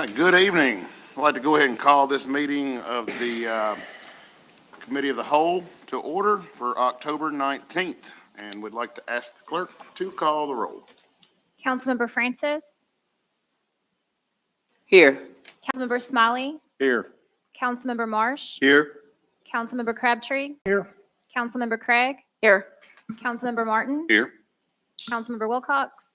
right, good evening. I'd like to go ahead and call this meeting of the Committee of the Whole to order for October 19th. And would like to ask the clerk to call the roll. Councilmember Francis, Here. Councilmember Smiley, Here. Councilmember Marsh, Here. Councilmember Crabtree, Here. Councilmember Craig, Here. Councilmember Martin, Here. Councilmember Wilcox,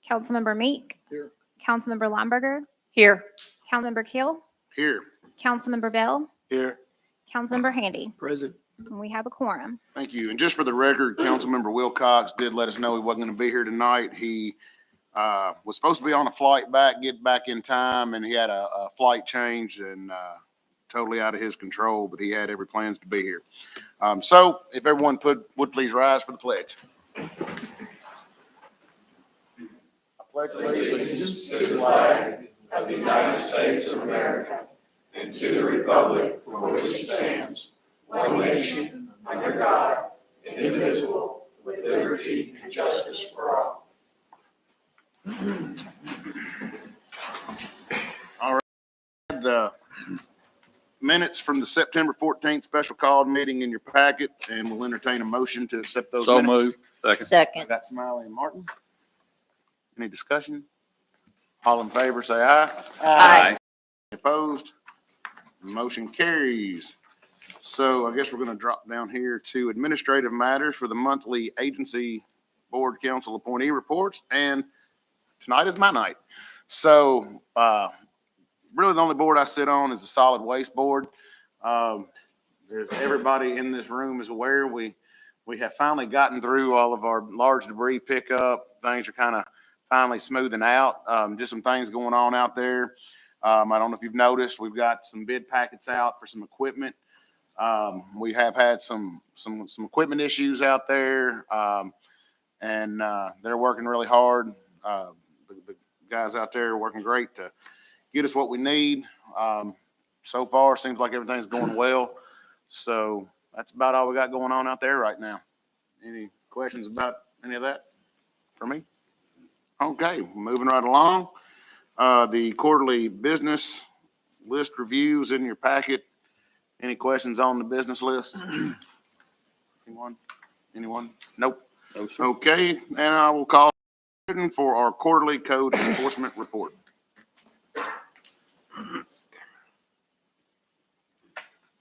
Councilmember Meek, Here. Councilmember Lumberger, Here. Councilmember Keel, Here. Councilmember Bell, Here. Councilmember Handy. Present. And we have a quorum. Thank you. And just for the record, Councilmember Wilcox did let us know he wasn't going to be here tonight. He was supposed to be on a flight back, get back in time, and he had a flight change and totally out of his control, but he had every plans to be here. So if everyone would please rise for the pledge. I pledge allegiance to the flag of the United States of America and to the republic for which it stands, one nation, under God, indivisible, with liberty and justice for all. All right. The minutes from the September 14th special called meeting in your packet, and we'll entertain a motion to accept those minutes. So moved. I Second. got Smiley and Martin. Any discussion? All in favor, say aye. Aye. Opposed? Motion carries. So I guess we're going to drop down here to administrative matters for the monthly agency board council appointee reports. And tonight is my night. So really the only board I sit on is the solid waste board. As everybody in this room is aware, we have finally gotten through all of our large debris pickup. Things are kind of finally smoothing out. Just some things going on out there. I don't know if you've noticed, we've got some bid packets out for some equipment. We have had some equipment issues out there, and they're working really hard. The guys out there are working great to get us what we need. So far, seems like everything's going well. So that's about all we got going on out there right now. Any questions about any of that for me? Okay, moving right along. The quarterly business list reviews in your packet. Any questions on the business list? Anyone? Nope. No, sir. Okay, and I will call for our quarterly code enforcement report.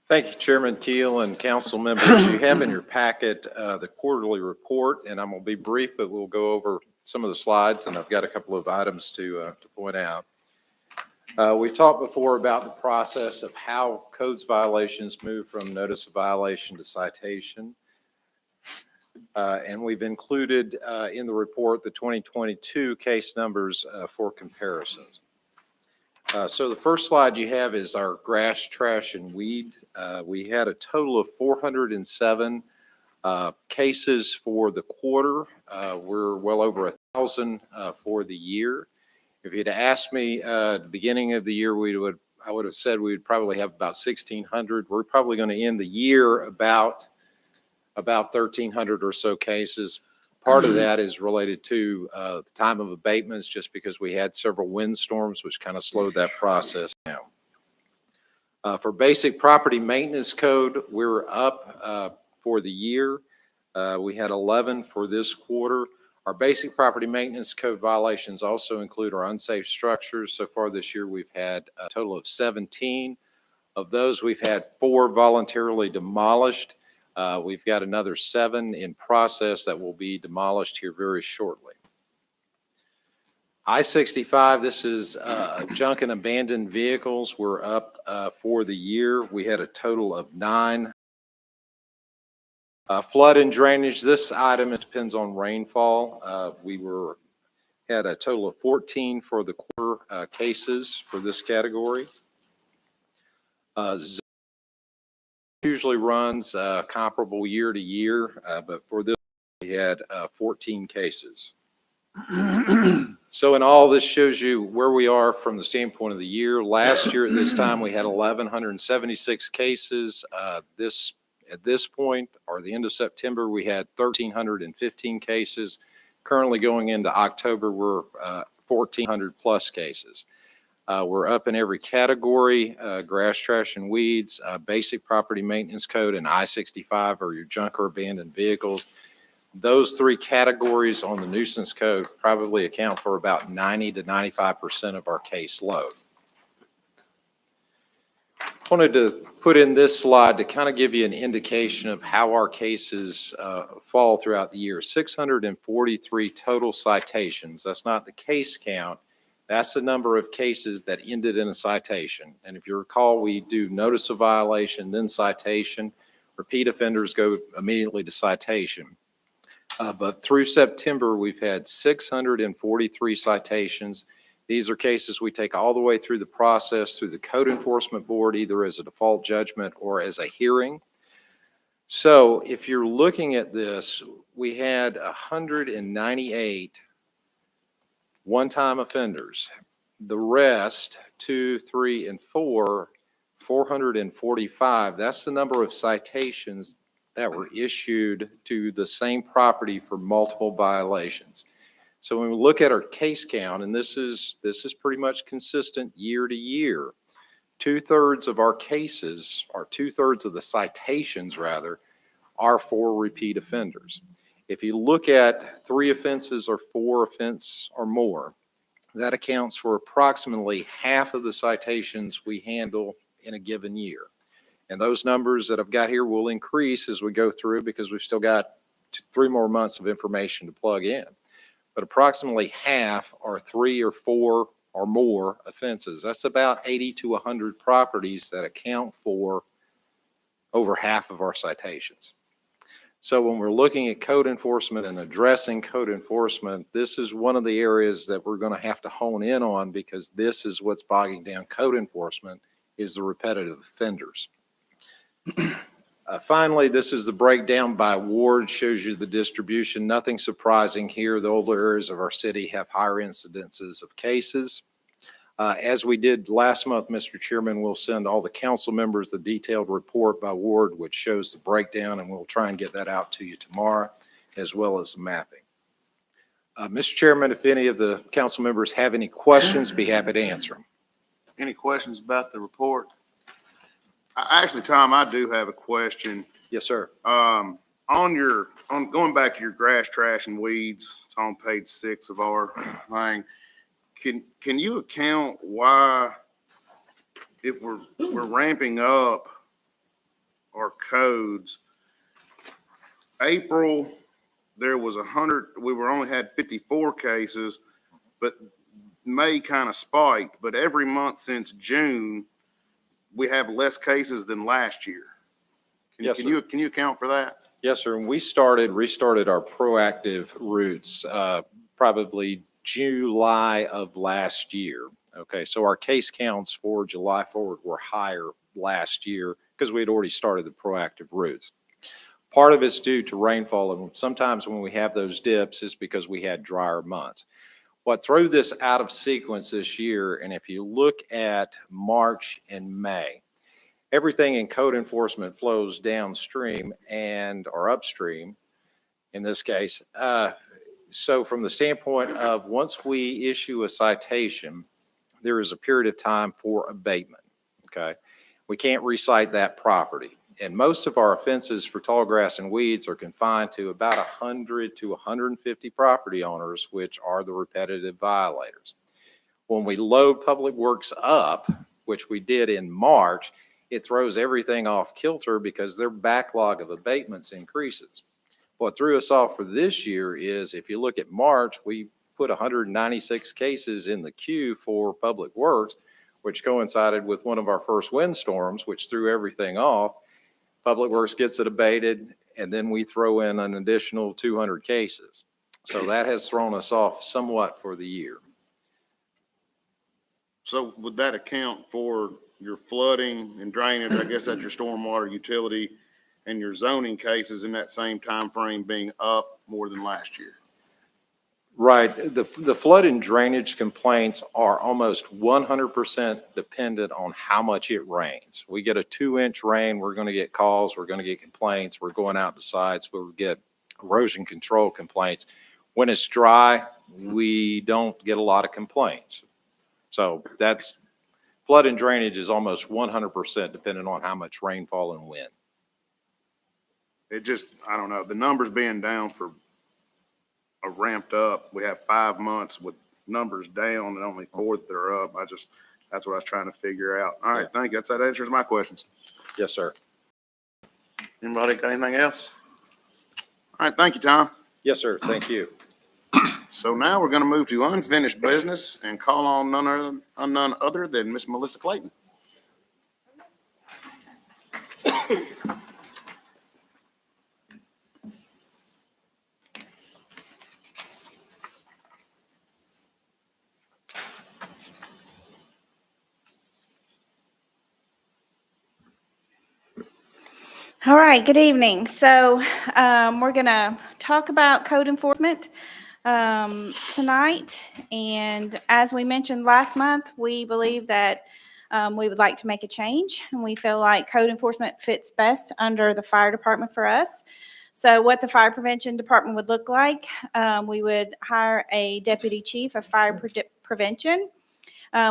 Thank you, Chairman Keel and council members. You have in your packet the quarterly report, and I'm going to be brief, but we'll go over some of the slides, and I've got a couple of items to point out. We've talked before about the process of how codes violations move from notice of violation to citation. And we've included in the report the 2022 case numbers for comparisons. So the first slide you have is our grass, trash, and weed. We had a total of 407 cases for the quarter. We're well over 1,000 for the year. If you'd asked me at the beginning of the year, I would have said we would probably have about 1,600. We're probably going to end the year about 1,300 or so cases. Part of that is related to the time of abatements, just because we had several windstorms, which kind of slowed that process down. For basic property maintenance code, we're up for the year. We had 11 for this quarter. Our basic property maintenance code violations also include our unsafe structures. So far this year, we've had a total of 17. Of those, we've had 4 voluntarily demolished. We've got another 7 in process that will be demolished here very shortly. I-65, this is junk and abandoned vehicles. We're up for the year. We had a total of 9. Flood and drainage, this item, it depends on rainfall. We had a total of 14 for the quarter cases for this category. Usually runs comparable year to year, but for this we had 14 cases. So in all, this shows you where we are from the standpoint of the year. Last year at this time we had 1,176 cases. At this point, or the end of September, we had 1,315 cases. Currently going into October, we're 1,400 plus cases. We're up in every category, grass, trash, and weeds, basic property maintenance code, and I-65 are your junk or abandoned vehicles. Those three categories on the nuisance code probably account for about 90 to 95% of our case load. Wanted to put in this slide to kind of give you an indication of how our cases fall throughout the year. 643 total citations. That's not the case count. That's the number of cases that ended in a citation. And if you recall, we do notice of violation, then citation. Repeat offenders go immediately to citation. But through September, we've had 643 citations. These are cases we take all the way through the process, through the Code Enforcement Board, either as a default judgment or as a hearing. So if you're looking at this, we had 198 one-time offenders. The rest, 2, 3, and 4, 445. That's the number of citations that were issued to the same property for multiple violations. So when we look at our case count, and this is pretty much consistent year to year, 2/3 of our cases, or 2/3 of the citations rather, are for repeat offenders. If you look at 3 offenses or 4 offenses or more, that accounts for approximately half of the citations we handle in a given year. And those numbers that I've got here will increase as we go through because we've still got 3 more months of information to plug in. But approximately half are 3 or 4 or more offenses. That's about 80 to 100 properties that account for over half of our citations. So when we're looking at code enforcement and addressing code enforcement, this is one of the areas that we're going to have to hone in on because this is what's bogging down code enforcement is the repetitive offenders. Finally, this is the breakdown by ward, shows you the distribution. Nothing surprising here. The older areas of our city have higher incidences of cases. As we did last month, Mr. Chairman, we'll send all the council members the detailed report by ward, which shows the breakdown, and we'll try and get that out to you tomorrow, as well as the mapping. Mr. Chairman, if any of the council members have any questions, be happy to answer them. Any questions about the report? Actually, Tom, I do have a question. Yes, sir. On going back to your grass, trash, and weeds, it's on page 6 of our thing. Can you account why, if we're ramping up our codes, April, there was 100, we only had 54 cases, but May kind of spiked, but every month since June, we have less cases than last year. Yes, Can you account for that? Yes, sir. And we restarted our proactive routes probably July of last year. Okay, so our case counts for July forward were higher last year because we had already started the proactive routes. Part of it's due to rainfall, and sometimes when we have those dips is because we had drier months. What threw this out of sequence this year, and if you look at March and May, everything in code enforcement flows downstream or upstream in this case. So from the standpoint of once we issue a citation, there is a period of time for abatement, okay? We can't recite that property. And most of our offenses for tall grass and weeds are confined to about 100 to 150 property owners, which are the repetitive violators. When we load public works up, which we did in March, it throws everything off kilter because their backlog of abatements increases. What threw us off for this year is if you look at March, we put 196 cases in the queue for public works, which coincided with one of our first windstorms, which threw everything off. Public Works gets it abated, and then we throw in an additional 200 cases. So that has thrown us off somewhat for the year. So would that account for your flooding and drainage? I guess that's your stormwater utility and your zoning cases in that same time frame being up more than last year. Right. The flood and drainage complaints are almost 100% dependent on how much it rains. We get a 2-inch rain, we're going to get calls, we're going to get complaints. We're going out to sites, we'll get erosion control complaints. When it's dry, we don't get a lot of complaints. So that's, flood and drainage is almost 100% depending on how much rainfall and wind. It just, I don't know, the numbers being down for a ramped up, we have 5 months with numbers down and only 4 that they're up. That's what I was trying to figure out. All right, thank you. That answers my questions. Yes, sir. Anybody got anything else? All right, thank you, Tom. Yes, sir. Thank you. So now we're going to move to unfinished business and call on none other than Miss Melissa Clayton. All right, good evening. So we're going to talk about code enforcement tonight. And as we mentioned last month, we believe that we would like to make a change. And we feel like code enforcement fits best under the fire department for us. So what the fire prevention department would look like, we would hire a deputy chief of fire prevention.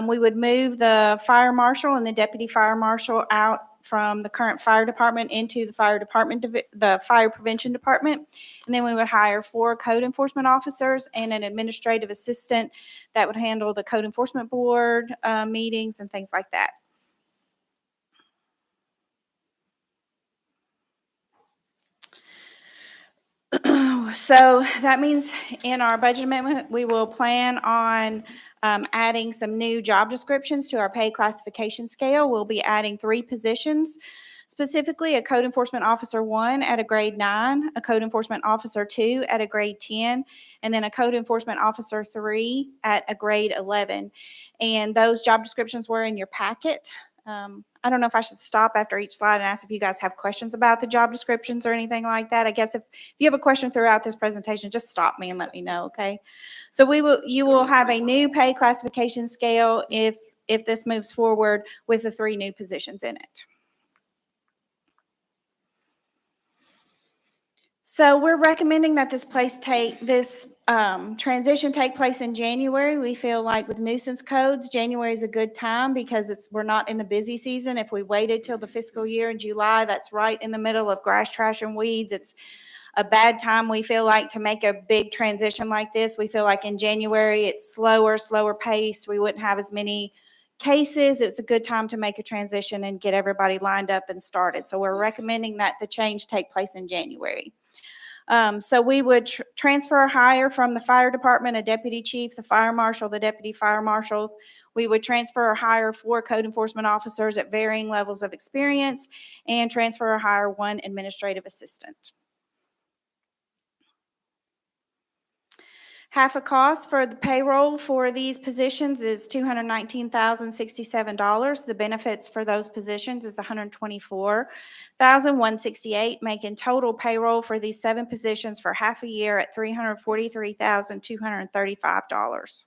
We would move the fire marshal and the deputy fire marshal out from the current fire department into the fire department, the fire prevention department. And then we would hire 4 code enforcement officers and an administrative assistant that would handle the code enforcement board meetings and things like that. So that means in our budget amendment, we will plan on adding some new job descriptions to our pay classification scale. We'll be adding 3 positions, specifically a code enforcement officer 1 at a grade 9, a code enforcement officer 2 at a grade 10, and then a code enforcement officer 3 at a grade 11. And those job descriptions were in your packet. I don't know if I should stop after each slide and ask if you guys have questions about the job descriptions or anything like that. I guess if you have a question throughout this presentation, just stop me and let me know, okay? So you will have a new pay classification scale if this moves forward with the 3 new positions in it. So we're recommending that this transition take place in January. We feel like with nuisance codes, January is a good time because we're not in the busy season. If we waited till the fiscal year in July, that's right in the middle of grass, trash, and weeds. It's a bad time, we feel like, to make a big transition like this. We feel like in January, it's slower paced. We wouldn't have as many cases. It's a good time to make a transition and get everybody lined up and started. So we're recommending that the change take place in January. So we would transfer or hire from the fire department a deputy chief, the fire marshal, the deputy fire marshal. We would transfer or hire 4 code enforcement officers at varying levels of experience and transfer or hire 1 administrative assistant. Half a cost for the payroll for these positions is $219,067. The benefits for those positions is $124,168, making total payroll for these 7 positions for half a year at $343,235.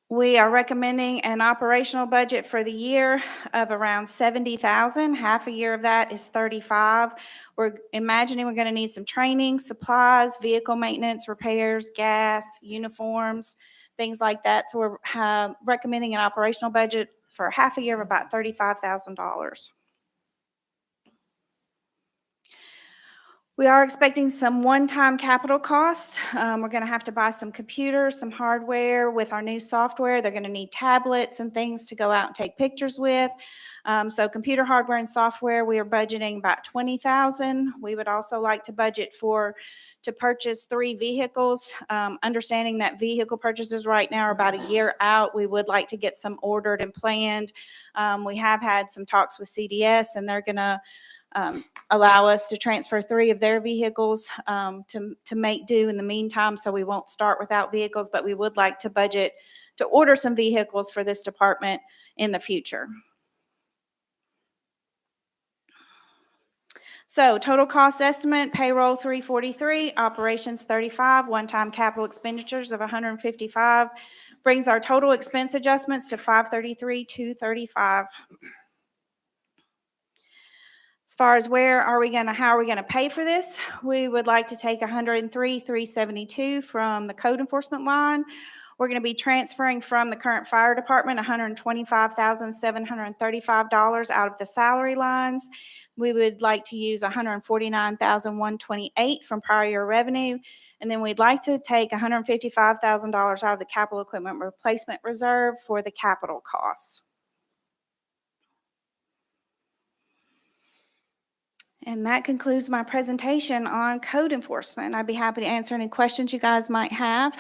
We are recommending an operational budget for the year of around $70,000. Half a year of that is $35,000. We're imagining we're going to need some training, supplies, vehicle maintenance, repairs, gas, uniforms, things like that. So we're recommending an operational budget for half a year of about $35,000. We are expecting some one-time capital costs. We're going to have to buy some computers, some hardware with our new software. They're going to need tablets and things to go out and take pictures with. So computer hardware and software, we are budgeting about $20,000. We would also like to budget to purchase 3 vehicles. Understanding that vehicle purchases right now are about a year out, we would like to get some ordered and planned. We have had some talks with CDS, and they're going to allow us to transfer 3 of their vehicles to make do in the meantime, so we won't start without vehicles, but we would like to budget to order some vehicles for this department in the future. So total cost estimate, payroll $343, operations $35, one-time capital expenditures of $155, brings our total expense adjustments to $533,235. As far as how are we going to pay for this? We would like to take $103,372 from the code enforcement line. We're going to be transferring from the current fire department $125,735 out of the salary lines. We would like to use $149,128 from prior year revenue. And then we'd like to take $155,000 out of the capital equipment replacement reserve for the capital costs. And that concludes my presentation on code enforcement. I'd be happy to answer any questions you guys might have.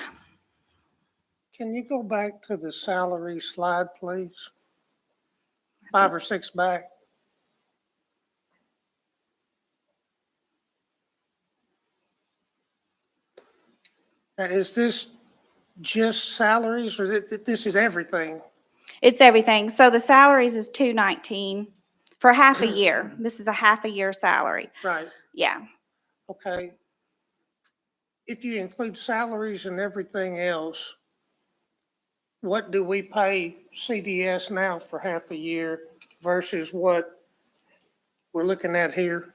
Can you go back to the salary slide, please? 5 or 6 back. Now, is this just salaries or this is everything? It's everything. So the salaries is $219 for half a year. This is a half a year salary. Right, Yeah. okay. If you include salaries and everything else, what do we pay CDS now for half a year versus what we're looking at here?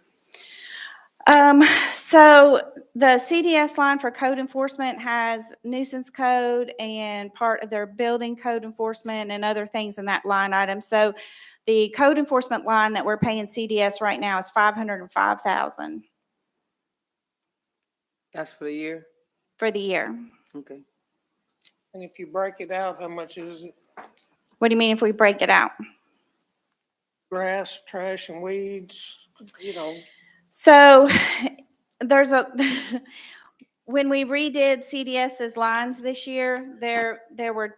So the CDS line for code enforcement has nuisance code and part of their building code enforcement and other things in that line item. So the code enforcement line that we're paying CDS right now is $505,000 That's for the year? for the year. Okay. And if you break it out, how much is it? What do you mean if we break it out? Grass, trash and weeds, you know? So there's when we redid CDS's lines this year, there were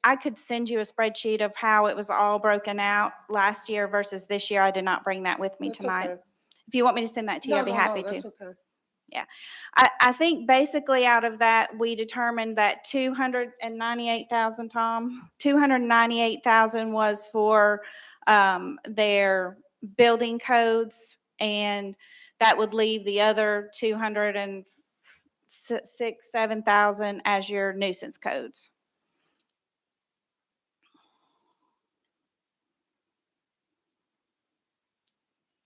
I could send you a spreadsheet of how it was all broken out last year versus this year. I did not bring that with me That's tonight. okay. If you want me to send that to you, I'd be happy to. That's okay. I think basically out of that, we determined that 298,000, Tom, 298,000 was for their building codes, and that would leave the other 7,000 as your nuisance codes.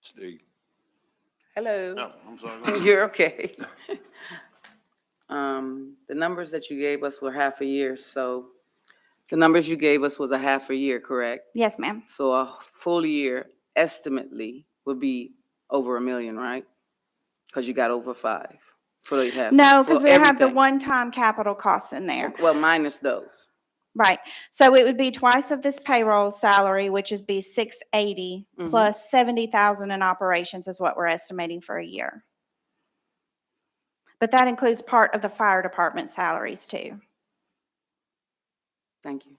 Steve. Hello. No, I'm sorry. You're okay. The numbers that you gave us were half a year, so the numbers you gave us was a half a year, correct? Yes, ma'am. So a full year estimately would be over $1 million, right? Because you got over 5 for the half. No, because for we have the everything. one-time capital costs in there. Well, minus those. Right. So it would be twice of this payroll salary, which would be 680 Mhm. plus 70,000 in operations is what we're estimating for a year. But that includes part of the fire department salaries too. Thank you.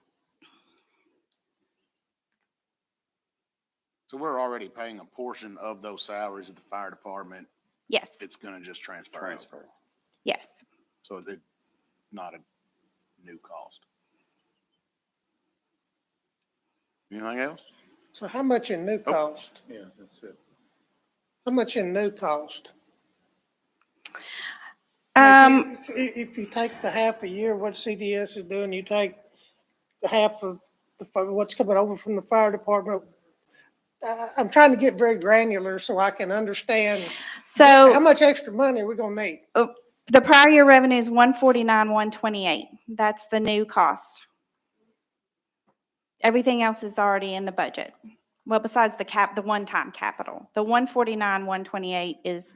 So we're already paying a portion of those salaries at the fire department. Yes, It's gonna just transfer over. yes. So it's not a new cost. Anything else? So how much in new cost? Yeah, that's it. How much in new cost? If you take the half a year, what CDS is doing, you take the half of what's coming over from the fire department. I'm trying to get very granular so I can understand how So much extra money are we gonna need? the prior year revenue is 149,128. That's the new cost. Everything else is already in the budget. Well, besides the one-time capital. The 149,128 is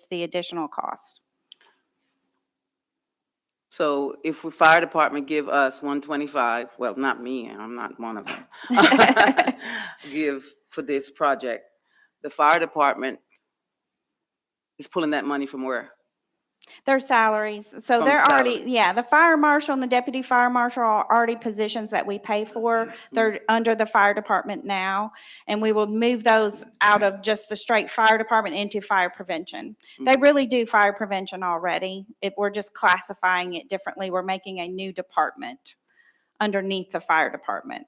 the additional cost. So if the fire department give us 125, well, not me, I'm not one of them. Give for this project, the fire department is pulling that money from where? Their salaries. So From they're already, salaries. yeah, the fire marshal and the deputy fire marshal are already positions that we pay for. They're under the fire department now. And we will move those out of just the straight fire department into fire prevention. They really do fire prevention already. We're just classifying it differently. We're making a new department underneath the fire department.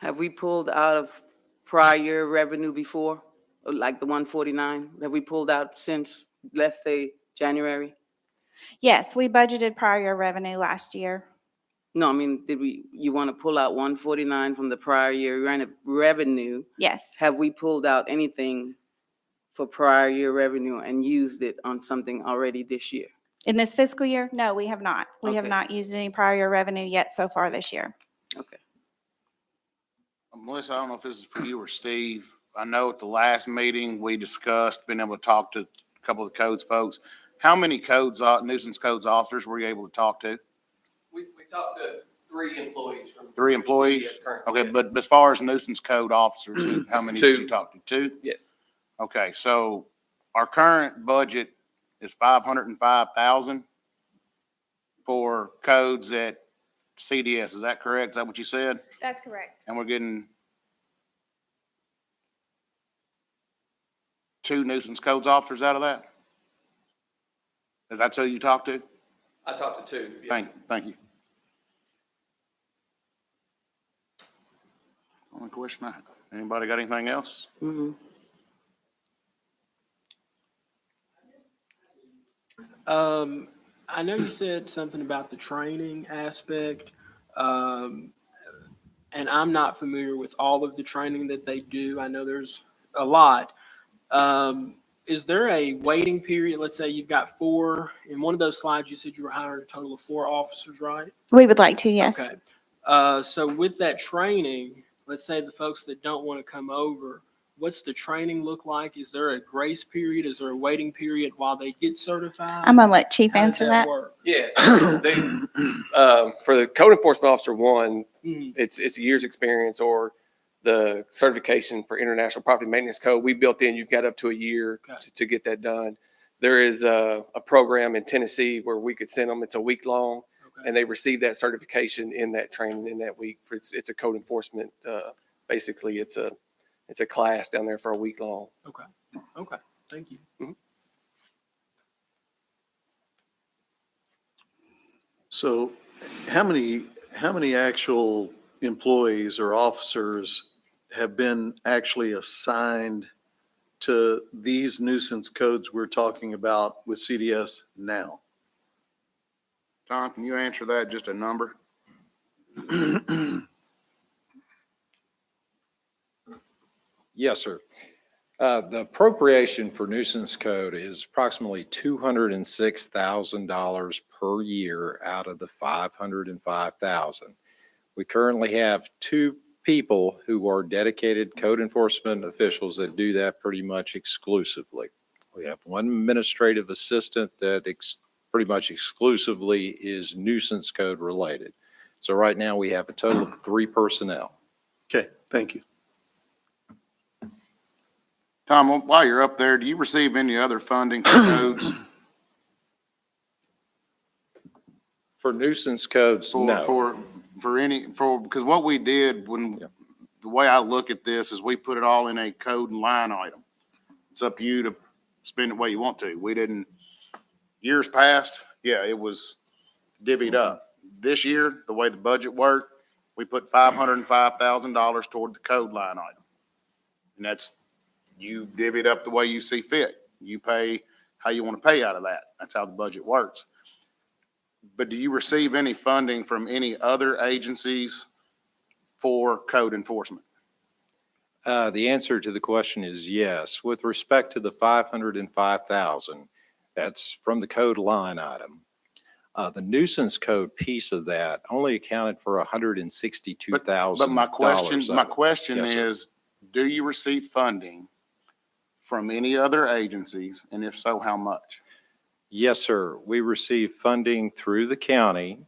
Have we pulled out of prior year revenue before? Like the 149 that we pulled out since, let's say, January? Yes, we budgeted prior year revenue last year. No, I mean, you want to pull out 149 from the prior year revenue? Yes. Have we pulled out anything for prior year revenue and used it on something already this year? In this fiscal year? No, we have not. We have Okay. not used any prior year revenue yet so far this year. Okay. Melissa, I don't know if this is for you or Steve. I know at the last meeting, we discussed being able to talk to a couple of the codes folks. How many nuisance codes officers were you able to talk to? We talked to 3 employees from. 3 employees? CDS currently, Okay, yes. but as far as nuisance code officers, how many did you 2. talk to? 2? Yes. Okay, so our current budget is 505,000 for codes at CDS. Is that correct? Is that what you said? That's correct. And we're getting 2 nuisance codes officers out of that? Is that who you talked to? I talked to 2. yeah. Thank you. Only question I have. Anybody got anything else? Mm-hmm. I know you said something about the training aspect, and I'm not familiar with all of the training that they do. I know there's a lot. Is there a waiting period? Let's say you've got 4, in one of those slides, you said you were hiring a total of 4 officers, right? We would like to, yes. Okay. So with that training, let's say the folks that don't want to come over, what's the training look like? Is there a grace period? Is there a waiting period while they get certified? I'm gonna let Chief How does answer that. work? Yes. They, for the code enforcement officer 1, Mhm. it's a year's experience, or the certification for International Property Maintenance Code. We built in, you've got up to a year Okay. to get that done. There is a program in Tennessee where we could send them, it's a week long, Okay. and they receive that certification in that training in that week. It's a code enforcement, basically it's a class down there for a week long. Okay. Okay. Thank you. So how many actual employees or officers have been actually assigned to these nuisance codes we're talking about with CDS now? Tom, can you answer that? Just a number? Yes, sir. The appropriation for nuisance code is approximately $206,000 per year out of the $505,000. We currently have 2 people who are dedicated code enforcement officials that do that pretty much exclusively. We have 1 administrative assistant that pretty much exclusively is nuisance code related. So right now we have a total of 3 personnel. Okay, thank you. Tom, while you're up there, do you receive any other funding for codes? For nuisance codes, no. Because what we did Yeah. the way I look at this is we put it all in a code and line item. It's up to you to spend it the way you want to. We didn't, years past, yeah, it was divvied up. This year, the way the budget worked, we put $505,000 toward the code line item. And that's, you divvy it up the way you see fit. You pay how you want to pay out of that. That's how the budget works. But do you receive any funding from any other agencies for code enforcement? The answer to the question is yes. With respect to the 505,000, that's from the code line item. The nuisance code piece of that only accounted for $162,000. But my question Yes, sir. is, do you receive funding from any other agencies? And if so, how much? Yes, sir. We receive funding through the county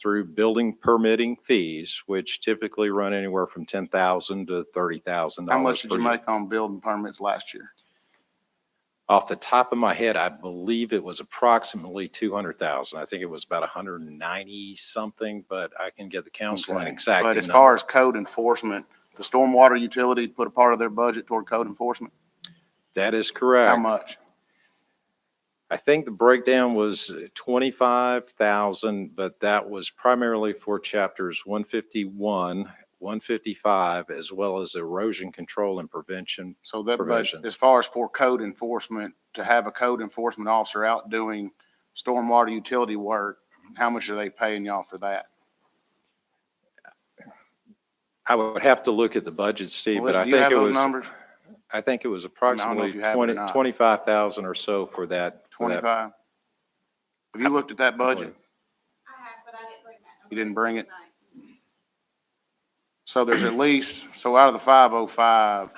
through building permitting fees, which typically run anywhere from $10,000 to $30,000. How much did per you year. make on building permits last year? Off the top of my head, I believe it was approximately 200,000. I think it was about 190 something, but I can get the council an Okay. exact But as number. far as code enforcement, the stormwater utility put a part of their budget toward code enforcement? That is correct. How much? I think the breakdown was 25,000, but that was primarily for chapters 151, 155, as well as erosion control and prevention. So that, but Provisions. as far as for code enforcement, to have a code enforcement officer out doing stormwater utility work, how much are they paying y'all for that? I would have to look at the budget, Steve, but Melissa, I do you think have it those was, numbers? I think it was I don't know approximately if you have it or 20, not. 25,000 or so for that. 25? Have you looked at that budget? I have, but I didn't bring that. You didn't bring it? So there's at least, so out of the 505,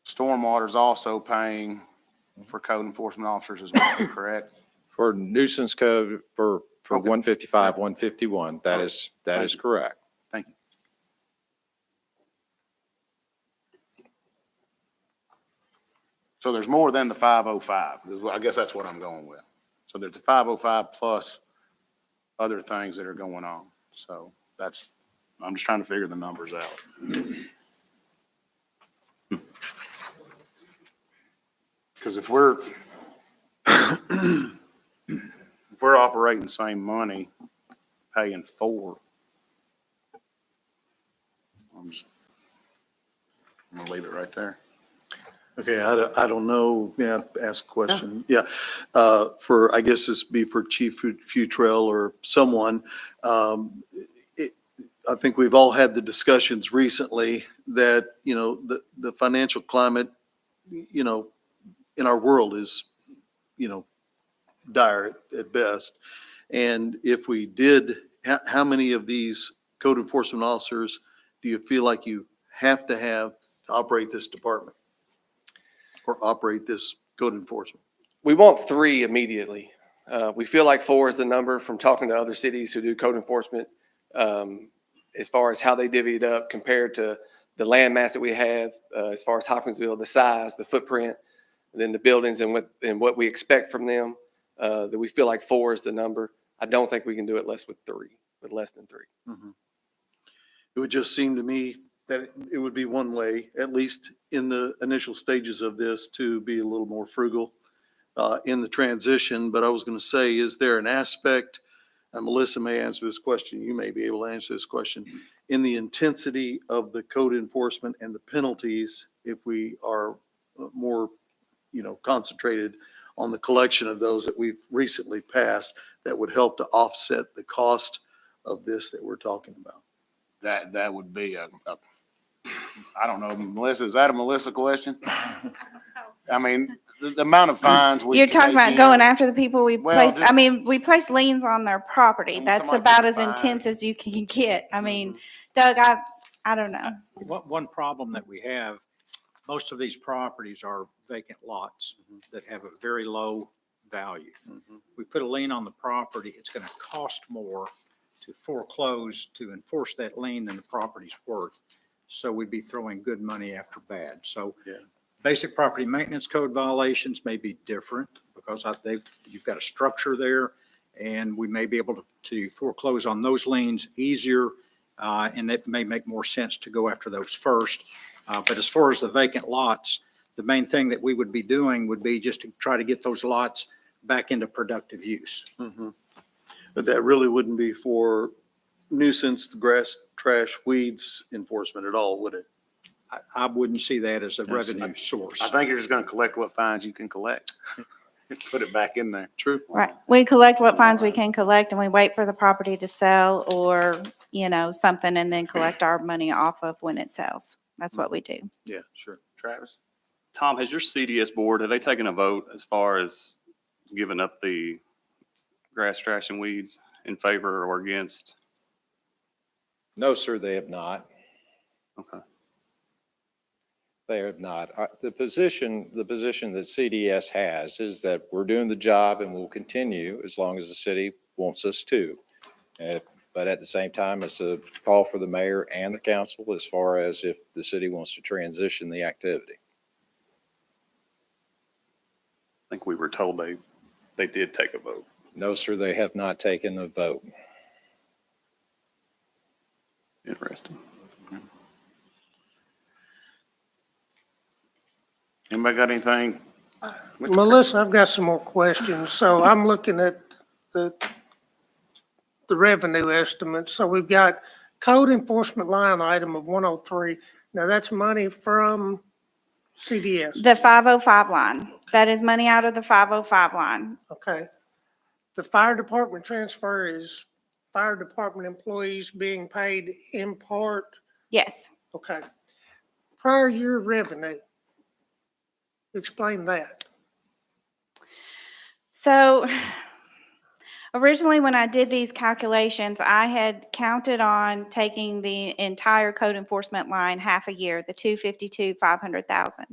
Stormwater's also paying for code enforcement officers as well, correct? For nuisance code, for Okay. 155, 151, that is Thank you. correct. Thank you. So there's more than the 505. I guess that's what I'm going with. So there's the 505 plus other things that are going on. So that's, I'm just trying to figure the numbers out. Because if we're operating the same money, paying 4, I'm gonna leave it right there. Okay, I don't know, yeah, ask a question, yeah. I guess this would be for Chief Futrell or someone. I think we've all had the discussions recently that, the financial climate, in our world is, dire at best. And if we did, how many of these code enforcement officers do you feel like you have to operate this department? Or operate this code enforcement? We want 3 immediately. We feel like 4 is the number from talking to other cities who do code enforcement, as far as how they divvy it up compared to the land mass that we have, as far as Hopkinsville, the size, the footprint, and then the buildings and what we expect from them, that we feel like 4 is the number. I don't think we can do it less than 3. Mhm. It would just seem to me that it would be one way, at least in the initial stages of this, to be a little more frugal in the transition. But I was going to say, is there an aspect, and Melissa may answer this question, you may be able to answer this question, in the intensity of the code enforcement and the penalties, if we are more, concentrated on the collection of those that we've recently passed, that would help to offset the cost of this that we're talking about? That would be I don't know, Melissa, is that a Melissa question? I mean, the amount of fines we You're can talking take about going in- after the people we Well, place, just- we place liens on their property. And That's somebody about puts as a fine. intense as you can get. I mean, Mm-hmm. Doug, I don't know. One problem that we have, most of these properties are vacant lots that have a very low value. We put a lien on the property, it's going to cost more to foreclose, to enforce that lien than the property's worth. So we'd be throwing good money after bad. So Yeah. basic property maintenance code violations may be different because you've got a structure there, and we may be able to foreclose on those liens easier, and it may make more sense to go after those first. But as far as the vacant lots, the main thing that we would be doing would be just to try to get those lots back into productive use. Mhm. But that really wouldn't be for nuisance, grass, trash, weeds enforcement at all, would it? I wouldn't see that as a Yes, revenue source. I think you're just gonna collect what fines you can collect. Put it back in there. True. Right. We collect what fines we can collect and we wait for the property to sell or, something, and then collect our money off of when it sells. That's what we do. Yeah, sure. Travis? Tom, has your CDS board, have they taken a vote as far as giving up the grass, trash, and weeds in favor or against? No, sir, they have not. Okay. They have not. The position that CDS has is that we're doing the job and we'll continue as long as the city wants us to. But at the same time, it's a call for the mayor and the council as far as if the city wants to transition the activity. I think we were told they did take a vote. No, sir, they have not taken a vote. Interesting. Anybody got anything? Melissa, I've got some more questions. So I'm looking at the revenue estimate. So we've got code enforcement line item of 103. Now that's money from CDS. The 505 line, that is money out of the 505 line. Okay. The fire department transfer is fire department employees being paid in part. Yes. Okay. prior year revenue. Explain that. So originally, when I did these calculations, I had counted on taking the entire code enforcement line half a year, the 252, 500,000.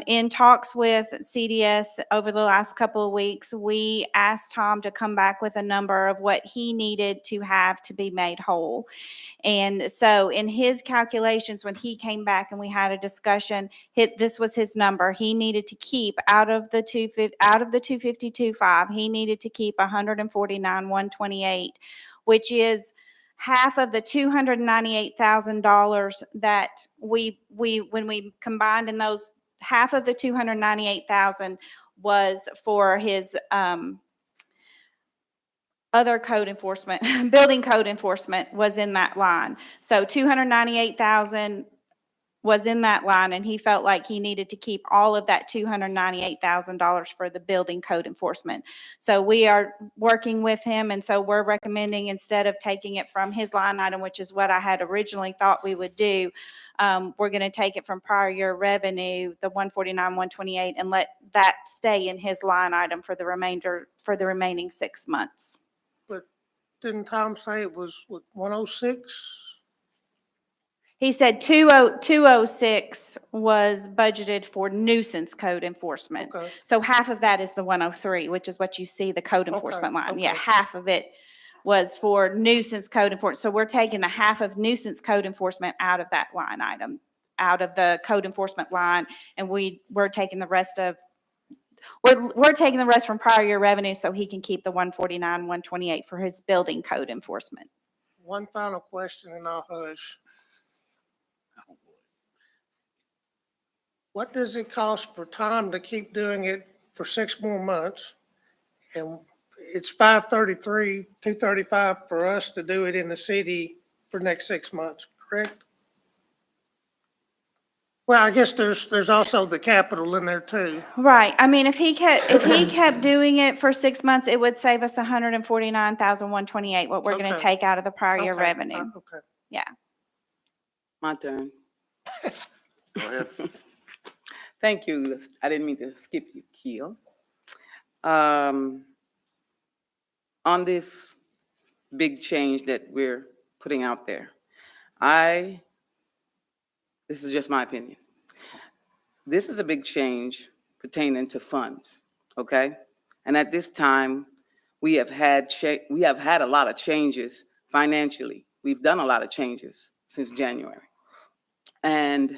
In talks with CDS over the last couple of weeks, we asked Tom to come back with a number of what he needed to have to be made whole. And so in his calculations, when he came back and we had a discussion, this was his number. He needed to keep out of the 252.5, he needed to keep 149,128, which is half of the $298,000 that when we combined in those, half of the 298,000 was for his other code enforcement, building code enforcement was in that line. So 298,000 was in that line, and he felt like he needed to keep all of that $298,000 for the building code enforcement. So we are working with him, and so we're recommending, instead of taking it from his line item, which is what I had originally thought we would do, we're going to take it from prior year revenue, the 149,128, and let that stay in his line item for the remaining 6 months. But didn't Tom say it was 106? He said 206 was budgeted for nuisance code enforcement. Okay. So half of that is the 103, which is what you see, the code enforcement line. Yeah, okay. half of it was for nuisance code enforcement. So we're taking the half of nuisance code enforcement out of that line item, out of the code enforcement line, and we're taking the rest from prior year revenue so he can keep the 149,128 for his building code enforcement. One final question and I'll hush. What does it cost for Tom to keep doing it for 6 more months? And it's 533, 235 for us to do it in the city for next 6 months, correct? Well, I guess there's also the capital in there too. Right. I mean, if he kept doing it for 6 months, it would save us 149,128, what we're going to Okay. take out of the prior year Okay, revenue. Okay. Yeah. My turn. Go ahead. Thank you. I didn't mean to skip you, Keel. On this big change that we're putting out there, this is just my opinion. This is a big change pertaining to funds, okay? And at this time, we have had a lot of changes financially. We've done a lot of changes since January. And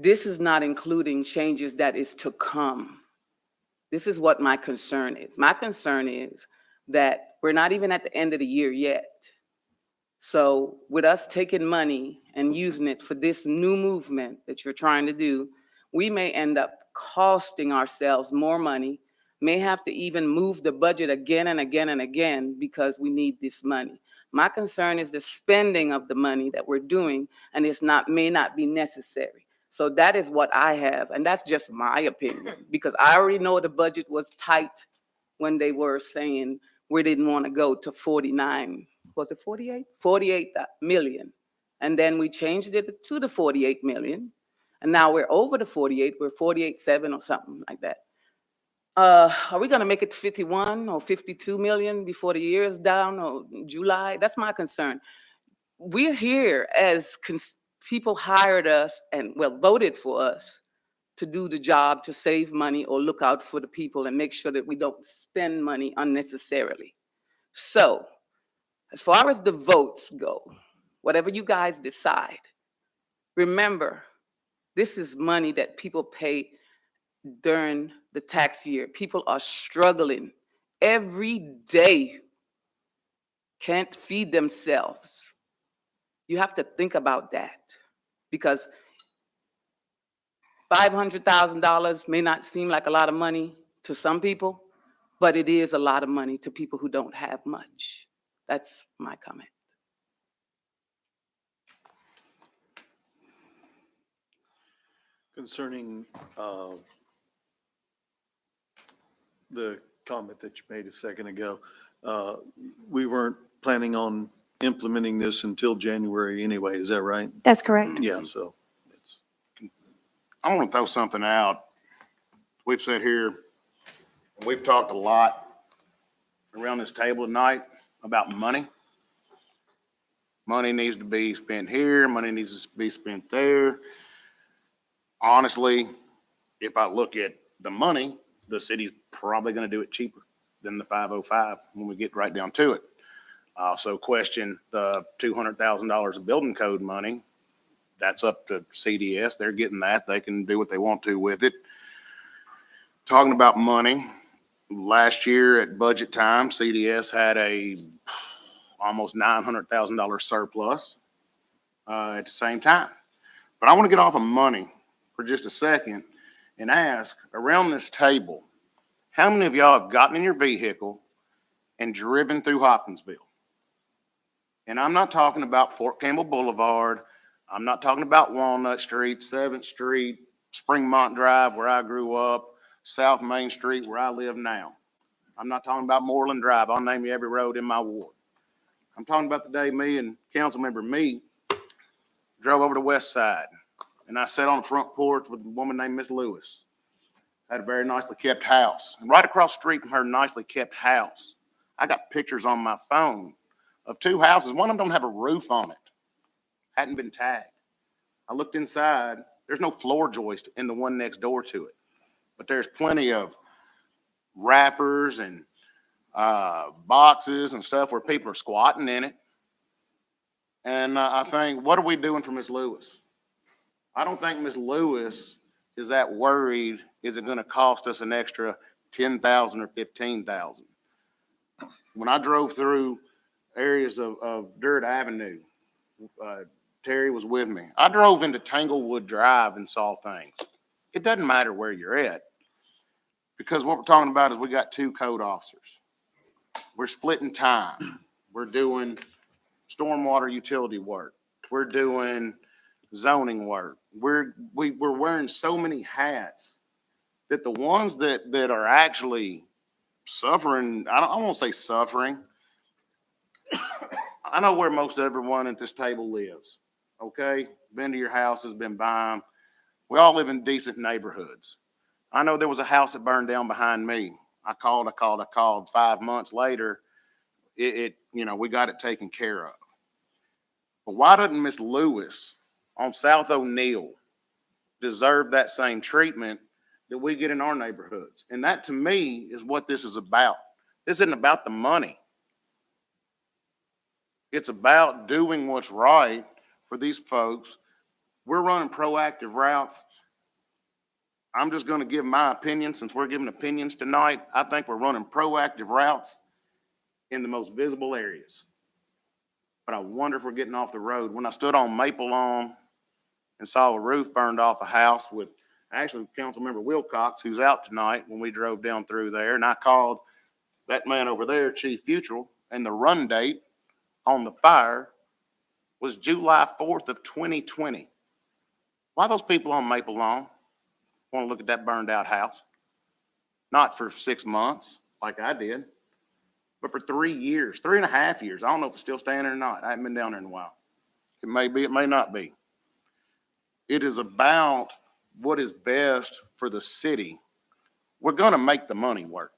this is not including changes that is to come. This is what my concern is. My concern is that we're not even at the end of the year yet. So with us taking money and using it for this new movement that you're trying to do, we may end up costing ourselves more money, may have to even move the budget again and again and again because we need this money. My concern is the spending of the money that we're doing, and may not be necessary. So that is what I have, and that's just my opinion, because I already know the budget was tight when they were saying we didn't want to go to 49, was it 48? 48 million. And then we changed it to the 48 million, and now we're over the 48, we're 48.7 or something like that. Are we going to make it to 51 or 52 million before the year is down or July? That's my concern. We're here as people hired us and voted for us to do the job, to save money or look out for the people and make sure that we don't spend money unnecessarily. So as far as the votes go, whatever you guys decide, remember, this is money that people pay during the tax year. People are struggling every day, can't feed themselves. You have to think about that, because $500,000 may not seem like a lot of money to some people, but it is a lot of money to people who don't have much. That's my comment. Concerning the comment that you made a second ago, we weren't planning on implementing this until January anyway, is that right? That's correct. Yeah, so it's, I want to throw something out. We've sat here, we've talked a lot around this table tonight about money. Money needs to be spent here, money needs to be spent there. Honestly, if I look at the money, the city's probably going to do it cheaper than the 505 when we get right down to it. I also question the $200,000 of building code money. That's up to CDS. They're getting that. They can do what they want to with it. Talking about money, last year at budget time, CDS had a almost $900,000 surplus at the same time. But I want to get off of money for just a second and ask around this table, how many of y'all have gotten in your vehicle and driven through Hopkinsville? And I'm not talking about Fort Campbell Boulevard. I'm not talking about Walnut Street, 7th Street, Springmont Drive, where I grew up, South Main Street, where I live now. I'm not talking about Moreland Drive. I'll name you every road in my ward. I'm talking about the day me and Councilmember Meade drove over to West Side, and I sat on the front porch with a woman named Miss Lewis. Had a very nicely kept house. And right across the street from her nicely kept house, I got pictures on my phone of two houses. One of them don't have a roof on it. Hadn't been tagged. I looked inside. There's no floor joist in the one next door to it. But there's plenty of wrappers and boxes and stuff where people are squatting in it. And I think, what are we doing for Miss Lewis? I don't think Miss Lewis is that worried. Is it going to cost us an extra $10,000 or $15,000? When I drove through areas of Dirt Avenue, Terry was with me. I drove into Tanglewood Drive and saw things. It doesn't matter where you're at, because what we're talking about is we got two code officers. We're splitting time. We're doing stormwater utility work. We're doing zoning work. We're wearing so many hats that the ones that are actually suffering, I won't say suffering. I know where most everyone at this table lives. Okay, been to your houses, been by them. We all live in decent neighborhoods. I know there was a house that burned down behind me. I called. 5 months later, we got it taken care of. But why doesn't Miss Lewis on South O'Neill deserve that same treatment that we get in our neighborhoods? And that, to me, is what this is about. This isn't about the money. It's about doing what's right for these folks. We're running proactive routes. I'm just going to give my opinion since we're giving opinions tonight. I think we're running proactive routes in the most visible areas. But I wonder if we're getting off the road. When I stood on Maple Lawn and saw a roof burned off a house with actually Councilmember Wilcox, who's out tonight, when we drove down through there, and I called that man over there, Chief Futrell, and the run date on the fire was July 4th of 2020. Why those people on Maple Lawn want to look at that burned out house? Not for 6 months like I did, but for 3 years, 3.5 years. I don't know if it's still standing or not. I haven't been down there in a while. It may be, it may not be. It is about what is best for the city. We're going to make the money work.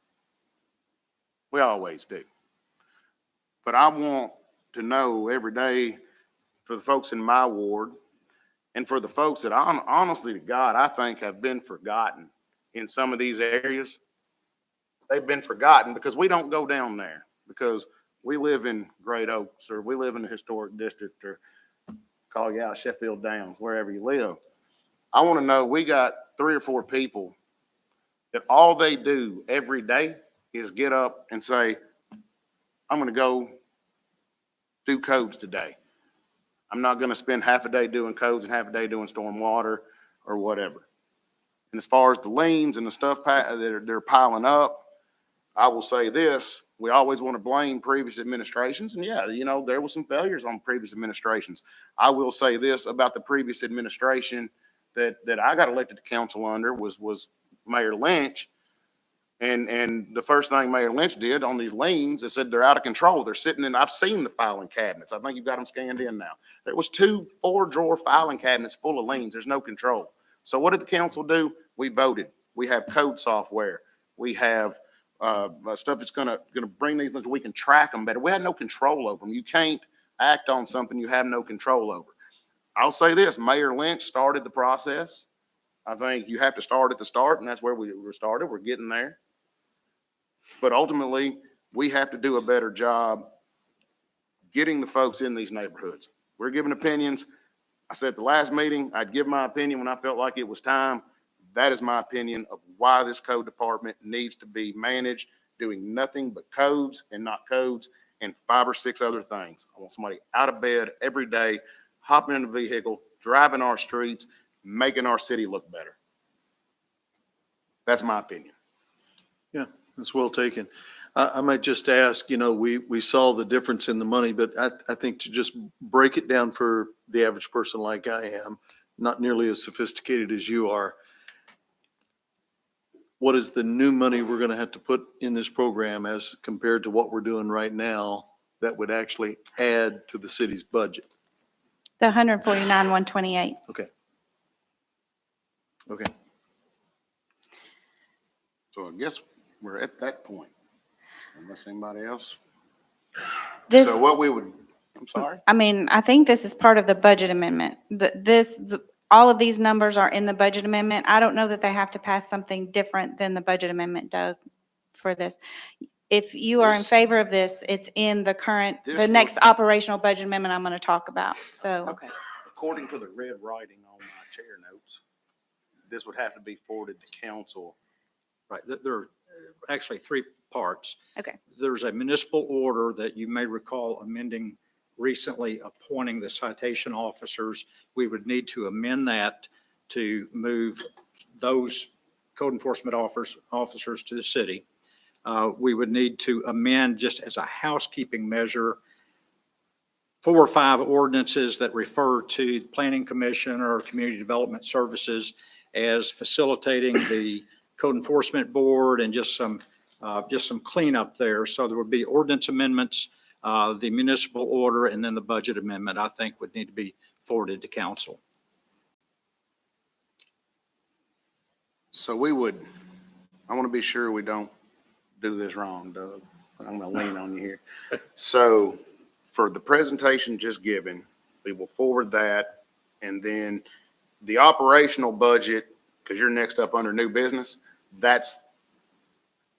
We always do. But I want to know every day for the folks in my ward and for the folks that honestly to God, I think have been forgotten in some of these areas. They've been forgotten because we don't go down there because we live in Great Oaks or we live in the historic district or call you out Sheffield Downs, wherever you live. I want to know we got 3 or 4 people that all they do every day is get up and say, I'm going to go do codes today. I'm not going to spend half a day doing codes and half a day doing stormwater or whatever. And as far as the liens and the stuff that they're piling up, I will say this. We always want to blame previous administrations. And yeah, there was some failures on previous administrations. I will say this about the previous administration that I got elected to council under was Mayor Lynch. And the first thing Mayor Lynch did on these liens, is said they're out of control. They're sitting in, I've seen the filing cabinets. I think you've got them scanned in now. There was 2 4-drawer filing cabinets full of liens. There's no control. So what did the council do? We voted. We have code software. We have stuff that's gonna bring these, we can track them better. We had no control over them. You can't act on something you have no control over. I'll say this, Mayor Lynch started the process. I think you have to start at the start, and that's where we were started. We're getting there. But ultimately, we have to do a better job getting the folks in these neighborhoods. We're giving opinions. I said at the last meeting, I'd give my opinion when I felt like it was time. That is my opinion of why this code department needs to be managed, doing nothing but codes and not codes, and 5 or 6 other things. I want somebody out of bed every day, hopping in a vehicle, driving our streets, making our city look better. That's my opinion. Yeah, that's well taken. I might just ask, we saw the difference in the money, but I think to just break it down for the average person like I am, not nearly as sophisticated as you are, what is the new money we're going to have to put in this program as compared to what we're doing right now that would actually add to the city's budget? The 149,128. Okay. So I guess we're at that point, unless anybody else. This, So what we would, I'm sorry? I mean, I think this is part of the budget amendment. All of these numbers are in the budget amendment. I don't know that they have to pass something different than the budget amendment, Doug, for this. If you are in favor of this, it's in the next operational budget amendment I'm going to talk about, so. Okay. According to the red writing on my chair notes, this would have to be forwarded to council. Right, there are actually 3 parts. Okay. There's a municipal order that you may recall amending recently, appointing the citation officers. We would need to amend that to move those code enforcement officers to the city. We would need to amend, just as a housekeeping measure, 4 or 5 ordinances that refer to the Planning Commission or Community Development Services as facilitating the Code Enforcement Board, and just some cleanup there. So there would be ordinance amendments, the municipal order, and then the budget amendment, I think, would need to be forwarded to council. So I want to be sure we don't do this wrong, Doug, but I'm going to lean on you here. So for the presentation just given, we will forward that, and then the operational budget, because you're next up under new business, that's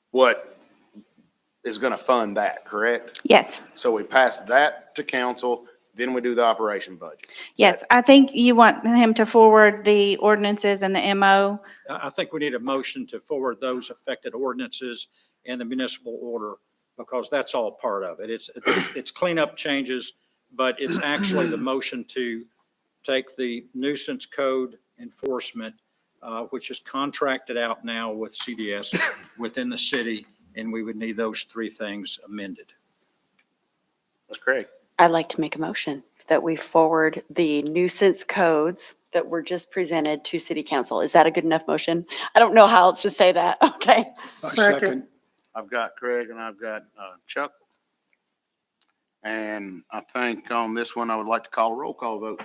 what is going to fund that, correct? Yes, So we pass that to council, then we do the operation budget. yes. I think you want him to forward the ordinances and the MO. I think we need a motion to forward those affected ordinances and the municipal order, because that's all part of it. It's cleanup changes, but it's actually the motion to take the nuisance code enforcement, which is contracted out now with CDS within the city, and we would need those 3 things amended. That's correct. I'd like to make a motion that we forward the nuisance codes that were just presented to city council. Is that a good enough motion? I don't know how else to say that. Okay. Second. I've got Craig and I've got Chuck. And I think on this one, I would like to call a roll call vote.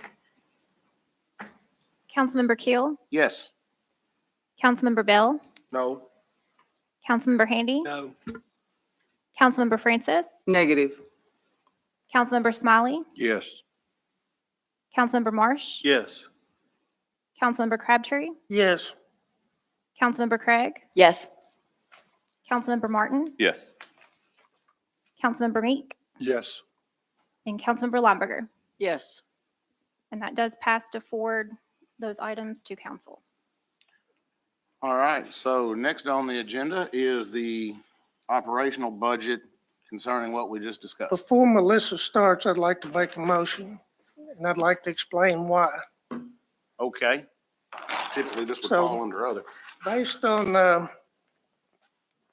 Councilmember Keel, Yes. Councilmember Bell, No. Councilmember Handy, No. Councilmember Francis, Negative. Councilmember Smiley, Yes. Councilmember Marsh, Yes. Councilmember Crabtree, Yes. Councilmember Craig, Yes. Councilmember Martin, Yes. Councilmember Meek, Yes. and Councilmember Lomberger. Yes. And that does pass to forward those items to council. All right. So next on the agenda is the operational budget concerning what we just discussed. Before Melissa starts, I'd like to make a motion, and I'd like to explain why. Okay. Typically, this would So- fall under other. Based on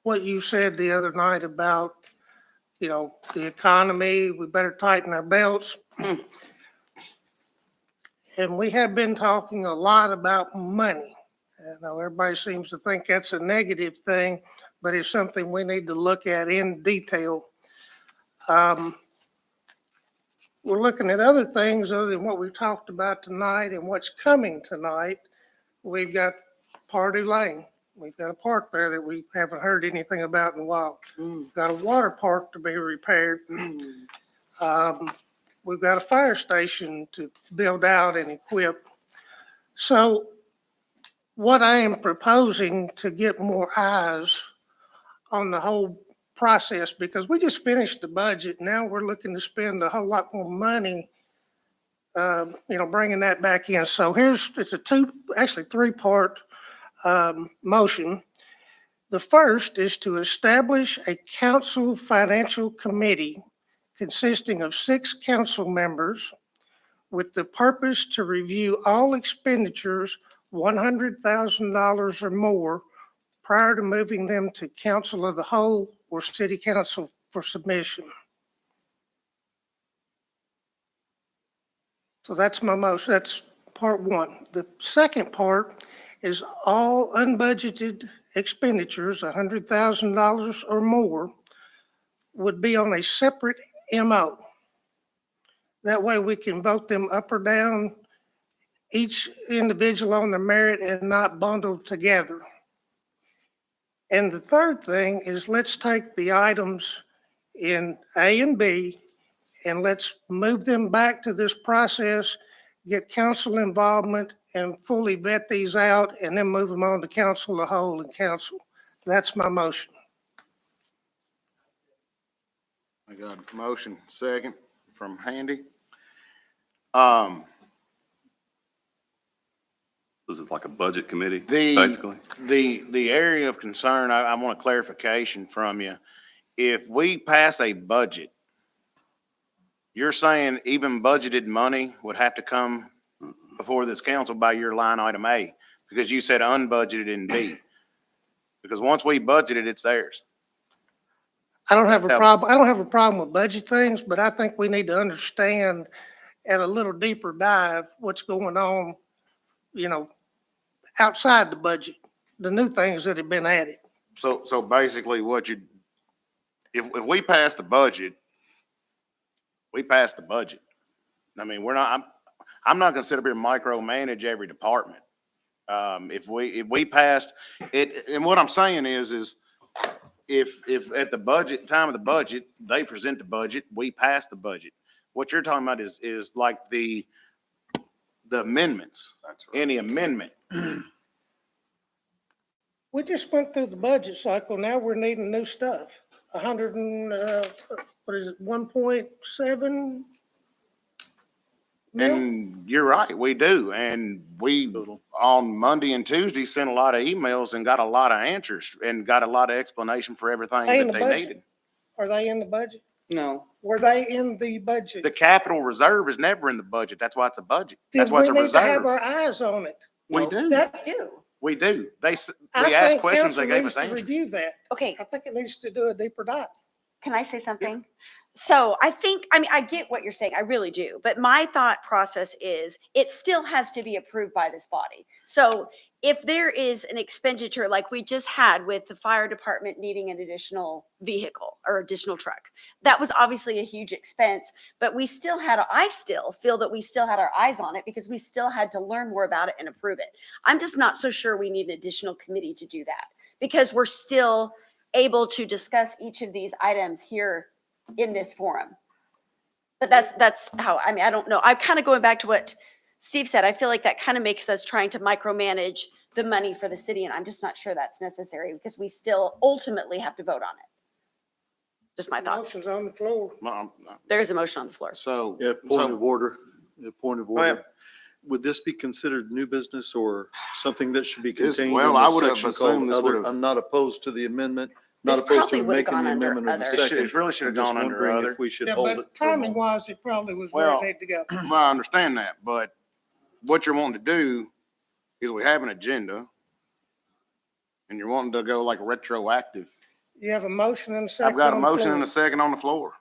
what you said the other night about, the economy, we better tighten our belts. And we have been talking a lot about money. I know everybody seems to think that's a negative thing, but it's something we need to look at in detail. We're looking at other things other than what we talked about tonight and what's coming tonight. We've got Pardue Lane. We've got a park there that we haven't heard anything about in a while. We've got a water park to be repaired. We've got a fire station to build out and equip. So what I am proposing to get more eyes on the whole process, because we just finished the budget. Now we're looking to spend a whole lot more money, bringing that back in. So it's a three-part motion. The first is to establish a council financial committee consisting of 6 council members with the purpose to review all expenditures $100,000 or more prior to moving them to council of the whole or city council for submission. So that's my motion. That's part one. The second part is all unbudgeted expenditures, $100,000 or more, would be on a separate MO. That way we can vote them up or down, each individual on their merit and not bundled together. And the third thing is let's take the items in A and B and let's move them back to this process, get council involvement and fully vet these out and then move them on to council of the whole and council. That's my motion. I got a motion, second from Handy. This is like a budget committee, The- basically. The area of concern, I want a clarification from you. If we pass a budget, you're saying even budgeted money would have to come before this council by your line item A, because you said unbudgeted in B. Because once we budget it, it's theirs. I don't have a Tell- problem. I don't have a problem with budget things, but I think we need to understand at a little deeper dive what's going on, outside the budget, the new things that have been added. So basically if we pass the budget, we pass the budget. I mean, I'm not gonna sit up here and micromanage every department. If we passed it, and what I'm saying is if at the time of the budget, they present the budget, we pass the budget. What you're talking about is like the amendments, any amendment. We just went through the budget cycle. Now we're needing new stuff. 1.7 mil? And you're right, we do. And we, on Monday and Tuesday, sent a lot of emails and got a lot of answers and got a lot of explanation for everything They in that the they budget? needed. Are they in the budget? No. Were they in the budget? The capital reserve is never in the budget. That's why it's a budget. That's Then why it's a we need to have reserve. our eyes on it. We do. That you. We do. I We asked think questions, they council gave needs us to answers. review that. Okay, I think it needs to do a deeper dive. can I say something? So I get what you're saying, I really do, but my thought process is it still has to be approved by this body. So if there is an expenditure like we just had with the fire department needing an additional vehicle or additional truck, that was obviously a huge expense, but I still feel that we still had our eyes on it because we still had to learn more about it and approve it. I'm just not so sure we need an additional committee to do that because we're still able to discuss each of these items here in this forum. But that's how, I don't know. I'm kind of going back to what Steve said. I feel like that kind of makes us trying to micromanage the money for the city, and I'm just not sure that's necessary because we still ultimately have to vote on it. Just my thought. Motion's on the floor. There is a motion on the floor. So. Yeah, point of order, point of Go ahead. order. Would this be considered new business or something that should be This- contained in well, I the would have section assumed called this other? would've- I'm not opposed to the amendment, This not opposed probably to would've making gone the under amendment in the other. second. It really should have I'm just gone under wondering other. if we should Yeah, hold but it. for a timing moment. wise, it probably was where Well, it needed to go. Well, I understand that, but what you're wanting to do is we have an agenda and you're wanting to go like retroactive. You have a motion and a second. I've got a on the motion floor. and a second on the floor.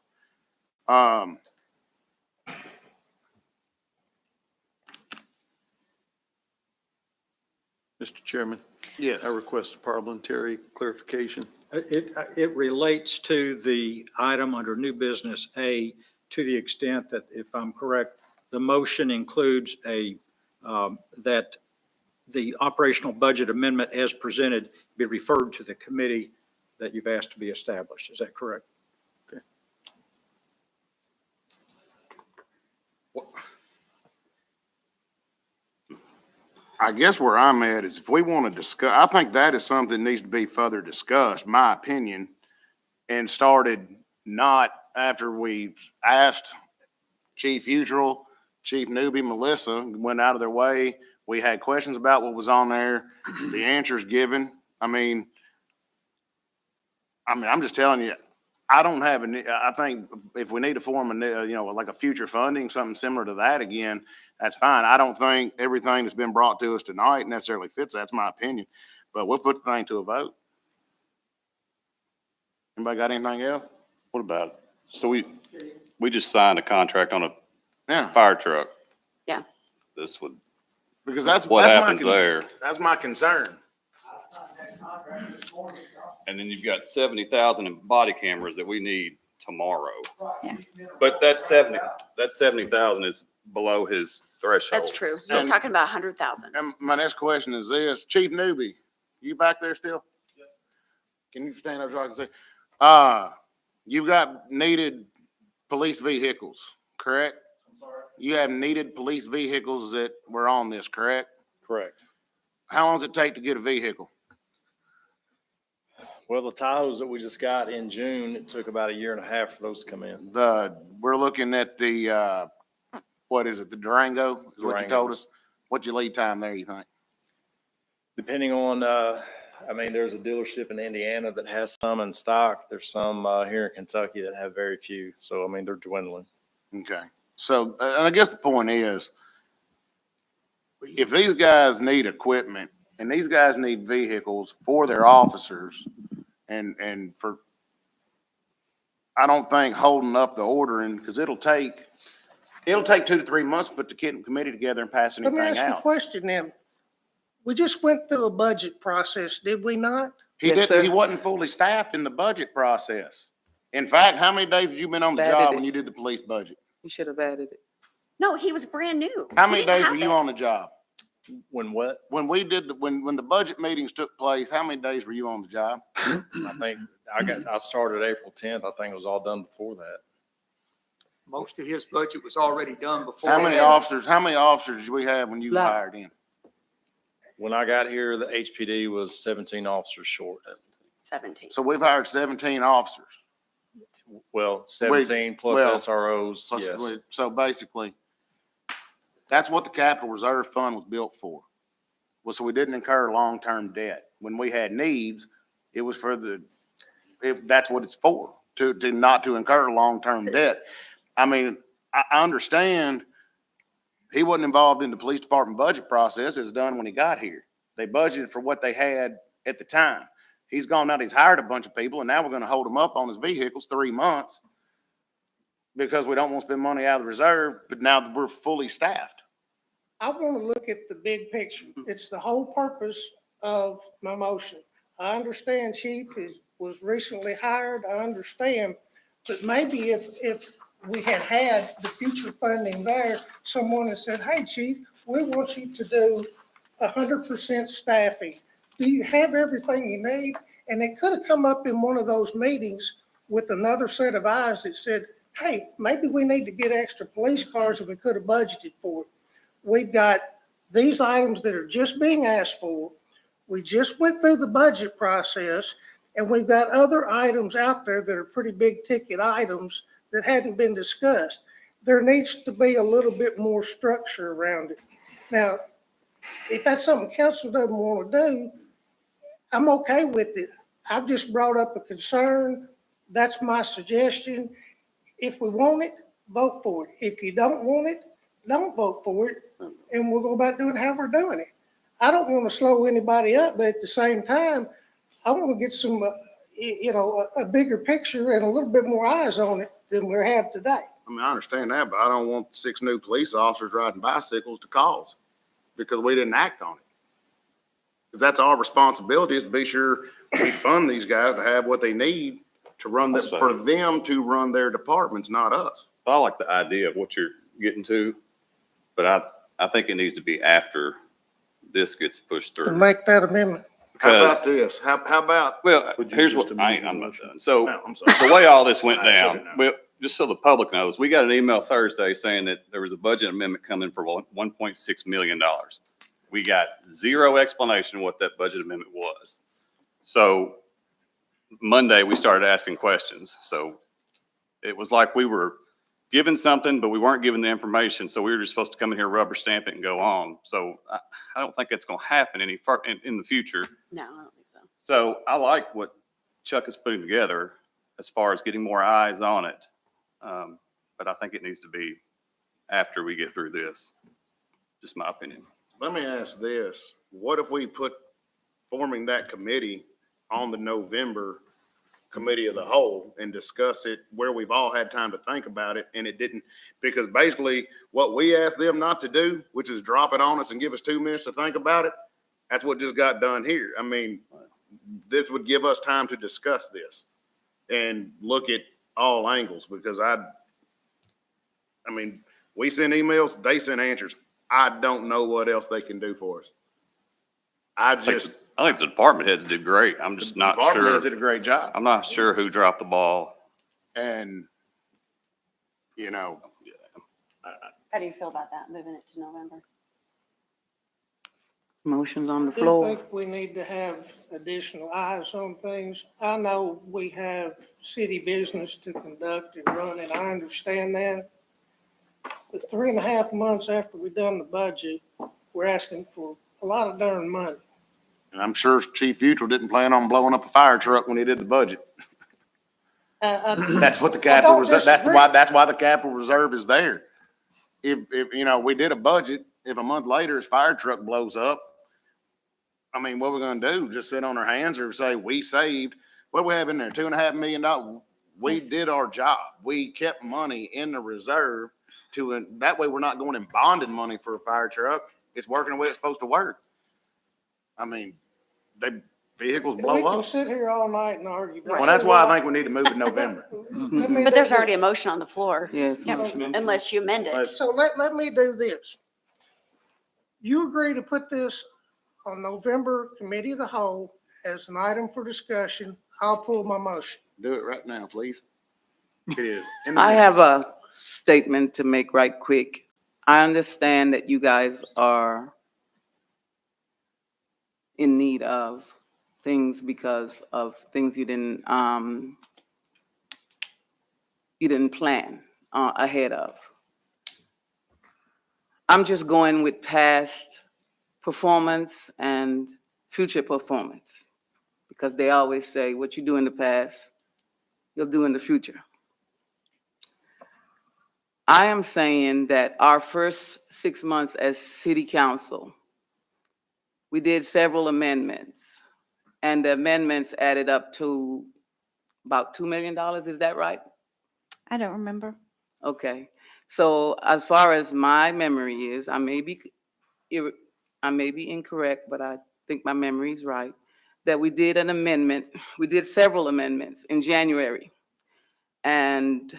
Mr. Chairman, Yes. I request a parliamentary clarification. It relates to the item under new business A to the extent that, if I'm correct, the motion includes that the operational budget amendment as presented be referred to the committee that you've asked to be established. Is that correct? I guess where I'm at is if we want to discuss, I think that is something that needs to be further discussed, my opinion, and started not after we asked Chief Usual, Chief Newbie, Melissa, went out of their way. We had questions about what was on there, the answers given. I'm just telling you, I don't have I think if we need to form like a future funding, something similar to that again, that's fine. I don't think everything that's been brought to us tonight necessarily fits. That's my opinion, but we'll put the thing to a vote. Anybody got anything else? What about, it? So we just signed a contract on a Yeah, fire truck. Yeah. This would, because that's what that's happens my there? That's my concern. And then you've got 70,000 in body cameras that we need tomorrow. Yeah. But that 70,000 is below his threshold. That's true. He's And- talking about 100,000. And my next question is this, Chief Newbie, you back there still? Yes. Can you stand up so I can see? You got needed police vehicles, correct? I'm sorry? You have needed police vehicles that were on this, correct? Correct. How long does it take to get a vehicle? Well, the Tahoes that we just got in June, it took about a year and a half for those to come in. We're looking at the, what is it, the Durango is what you told Durangos. us? What's your lead time there, you think? Depending on, there's a dealership in Indiana that has some in stock. There's some here in Kentucky that have very few. So, they're dwindling. Okay, so, and I guess the point is, if these guys need equipment and these guys need vehicles for their officers and for, I don't think holding up the ordering, because it'll take 2 to 3 months to put the committee together and pass Let me anything ask you a out. question then. We just went through a budget process, did we not? He Yes, didn't, he sir. wasn't fully staffed in the budget process. In fact, how many days have you been on the Batted job it. when you did the police budget? You should have added it. No, he was brand new. How He many didn't days have were you it. on the job? When what? When we did when the budget meetings took place, how many days were you on the job? I think I started April 10th. I think it was all done before that. Most of his budget was already done before. How many officers did we have when you Lot. hired in? When I got here, the HPD was 17 officers short. 17. So we've hired 17 officers. Well, 17 plus well, SROs, Plus, yes. so basically, that's what the capital reserve fund was built for. Well, so we didn't incur long-term debt. When we had needs, it was for that's what it's for, to not to incur long-term debt. I understand he wasn't involved in the police department budget process. It was done when he got here. They budgeted for what they had at the time. He's gone out, he's hired a bunch of people, and now we're gonna hold him up on his vehicles 3 months because we don't want to spend money out of the reserve, but now that we're fully staffed. I want to look at the big picture. It's the whole purpose of my motion. I understand Chief was recently hired, I understand, but maybe if we had the future funding there, someone had said, hey, Chief, we want you to do 100% staffing. Do you have everything you need? And it could have come up in one of those meetings with another set of eyes that said, hey, maybe we need to get extra police cars and we could have budgeted for it. We've got these items that are just being asked for. We just went through the budget process, and we've got other items out there that are pretty big ticket items that hadn't been discussed. There needs to be a little bit more structure around it. Now, if that's something council doesn't want to do, I'm okay with it. I've just brought up a concern. That's my suggestion. If we want it, vote for it. If you don't want it, don't vote for it, and we'll go about doing how we're doing it. I don't want to slow anybody up, but at the same time, I want to get some, a bigger picture and a little bit more eyes on it than we have today. I understand that, but I don't want 6 new police officers riding bicycles to cause because we didn't act on it. Because that's our responsibility, is to be sure we fund these guys to have what they need to run this, for them to run their departments, not us. I like the idea of what you're getting to, but I think it needs to be after this gets pushed To through. make that amendment. How Because, about this? How about, well, Would you here's just what, amend your I'm not motion? done. So no, I'm sorry. the way all this went I should've down, known. well, just so the public knows, we got an email Thursday saying that there was a budget amendment coming for $1.6 million. We got zero explanation what that budget amendment was. So Monday, we started asking questions. So it was like we were given something, but we weren't given the information. So we were just supposed to come in here, rubber stamp it and go on. So I don't think that's going to happen in the future. No, I don't think so. So I like what Chuck is putting together as far as getting more eyes on it. But I think it needs to be after we get through this. Just my opinion. let me ask this. What if we put forming that committee on the November committee of the whole and discuss it where we've all had time to think about it, and it didn't, because basically what we asked them not to do, which is drop it on us and give us 2 minutes to think about it, that's what just got done here. I mean, this would give us time to discuss this and look at all angles, because I mean, we send emails, they send answers. I don't know what else they can do for us. I think the department heads did great. I'm just not Department sure. heads did a great job. I'm not sure who dropped the ball. And, you know, How do you feel about that, moving it to November? Motions on the I floor. think we need to have additional eyes on things. I know we have city business to conduct and run, and I understand that. But 3.5 months after we done the budget, we're asking for a lot of darn money. and I'm sure Chief Futrell didn't plan on blowing up a fire truck when he did the budget. That's what the capital don't reserve, disagree. that's why the capital reserve is there. If, you know, we did a budget, if a month later his fire truck blows up, I mean, what are we gonna do? Just sit on our hands or say we saved, what do we have in there? $2.5 million. We did our job. We kept money in the reserve that way we're not going and bonding money for a fire truck. It's working the way it's supposed to work. I mean, vehicles We blow can up. sit here all night and argue. Well, that's why I think we need to move in November. But there's already a motion on the floor, Yes. unless you amend it. So let me do this. You agree to put this on November Committee of the Whole as an item for discussion. I'll pull my motion. Do it right now, please. It is. I have a statement to make right quick. I understand that you guys are in need of things because of things you didn't plan ahead of. I'm just going with past performance and future performance, because they always say what you do in the past, you'll do in the future. I am saying that our first 6 months as city council, we did several amendments, and the amendments added up to about $2 million. Is that right? I don't remember. Okay. So as far as my memory is, I may be incorrect, but I think my memory is right, that we did an amendment. We did several amendments in January, and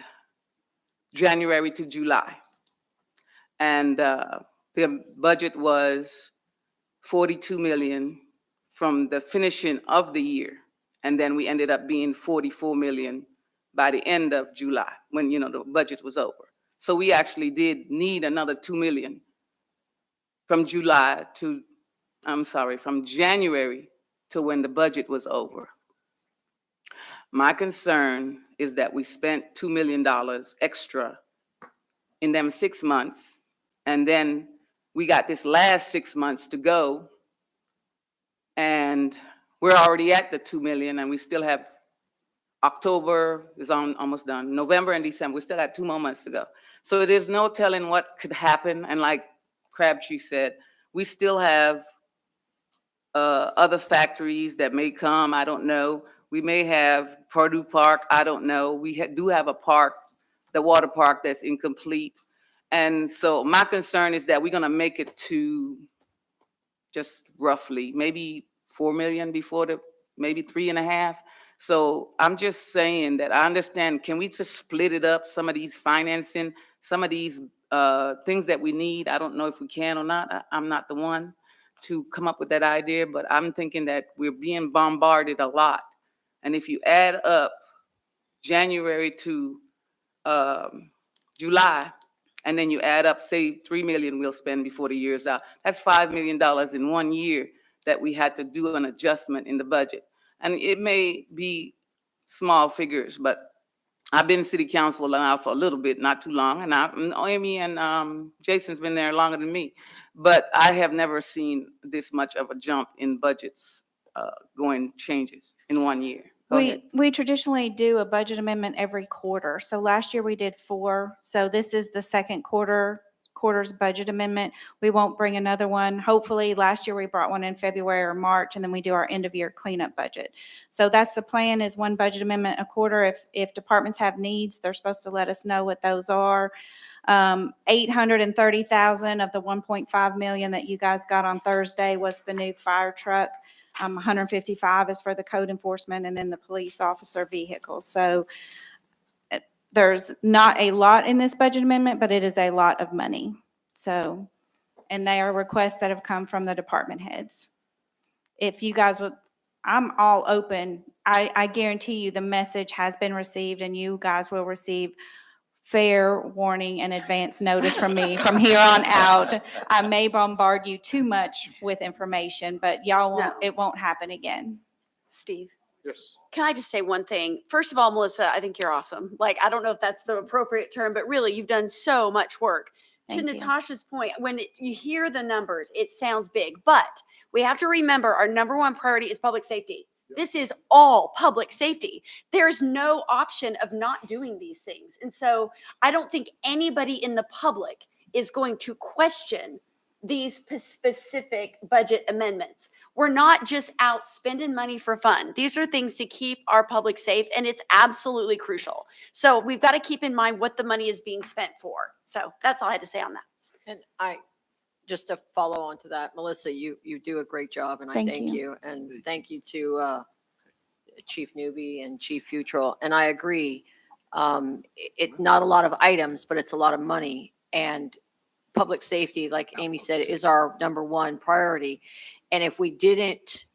January to July. And the budget was 42 million from the finishing of the year. And then we ended up being 44 million by the end of July, when, you know, the budget was over. So we actually did need another 2 million from from January to when the budget was over. My concern is that we spent $2 million extra in them 6 months, and then we got this last 6 months to go, and we're already at the 2 million, and we still have October is almost done. November and December, we still got 2 more months to go. So there's no telling what could happen, and like Crabtree said, we still have other factories that may come, I don't know. We may have Purdue Park, I don't know. We do have a park, the water park, that's incomplete. And so my concern is that we're gonna make it to just roughly, maybe 4 million before maybe 3.5. So I'm just saying that I understand, can we just split it up, some of these financing, some of these things that we need? I don't know if we can or not. I'm not the one to come up with that idea, but I'm thinking that we're being bombarded a lot. And if you add up January to July, and then you add up, say, 3 million we'll spend before the year's out, that's $5 million in 1 year that we had to do an adjustment in the budget. And it may be small figures, but I've been city council now for a little bit, not too long, and Amy and Jason's been there longer than me, but I have never seen this much of a jump in budgets going changes in 1 year. Go ahead. We traditionally do a budget amendment every quarter. So last year we did 4. So this is the second quarter's budget amendment. We won't bring another one. Hopefully, last year we brought one in February or March, and then we do our end of year cleanup budget. So that's the plan, is one budget amendment a quarter. If departments have needs, they're supposed to let us know what those are. 830,000 of the 1.5 million that you guys got on Thursday was the new fire truck. 155 is for the code enforcement, and then the police officer vehicles. So there's not a lot in this budget amendment, but it is a lot of money. So, and they are requests that have come from the department heads. If you guys would, I'm all open. I guarantee you the message has been received, and you guys will receive fair warning and advance notice from me from here on out. I may bombard you too much with information, but y'all won't, No. it won't happen again. Steve, Yes. can I just say one thing? First of all, Melissa, I think you're awesome. Like, I don't know if that's the appropriate term, but really, you've done so much work. Thank To you. Natasha's point, when you hear the numbers, it sounds big, but we have to remember our number one priority is public safety. This is all public safety. There's no option of not doing these things. And so I don't think anybody in the public is going to question these specific budget amendments. We're not just out spending money for fun. These are things to keep our public safe, and it's absolutely crucial. So we've got to keep in mind what the money is being spent for. So that's all I had to say on that. And just to follow on to that, Melissa, you do a great job, and I Thank thank you. you. And thank you to Chief Newby and Chief Futrell. And I agree, it not a lot of items, but it's a lot of money. And public safety, like Amy said, is our number one priority. And if we didn't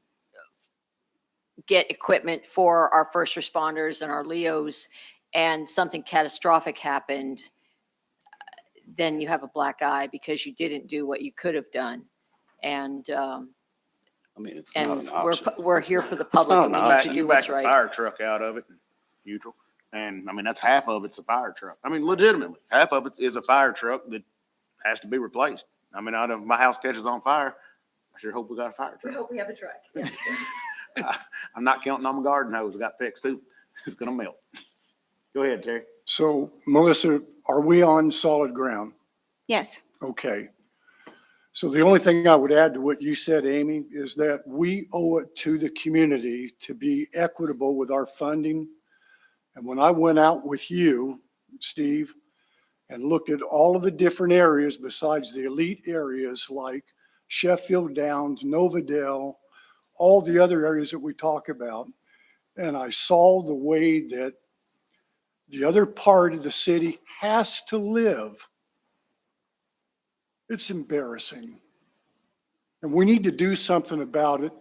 get equipment for our first responders and our LEOs, and something catastrophic happened, then you have a black eye because you didn't do what you could have done. And I mean, it's not an option. we're here for the It's public, not and an we need option. to You do back what's the right. fire truck out of it, neutral. And I mean, that's half of it's a fire truck. I mean, legitimately, half of it is a fire truck that has to be replaced. I mean, out of my house catches on fire, I sure hope we got a fire truck. hope we have a truck. I'm not counting on my garden hose. I got fixed too. It's gonna melt. Go ahead, Terry. So Melissa, are we on solid ground? Yes. Okay. So the only thing I would add to what you said, Amy, is that we owe it to the community to be equitable with our funding. And when I went out with you, Steve, and looked at all of the different areas besides the elite areas like Sheffield Downs, Novadell, all the other areas that we talk about, and I saw the way that the other part of the city has to live, it's embarrassing. And we need to do something about it,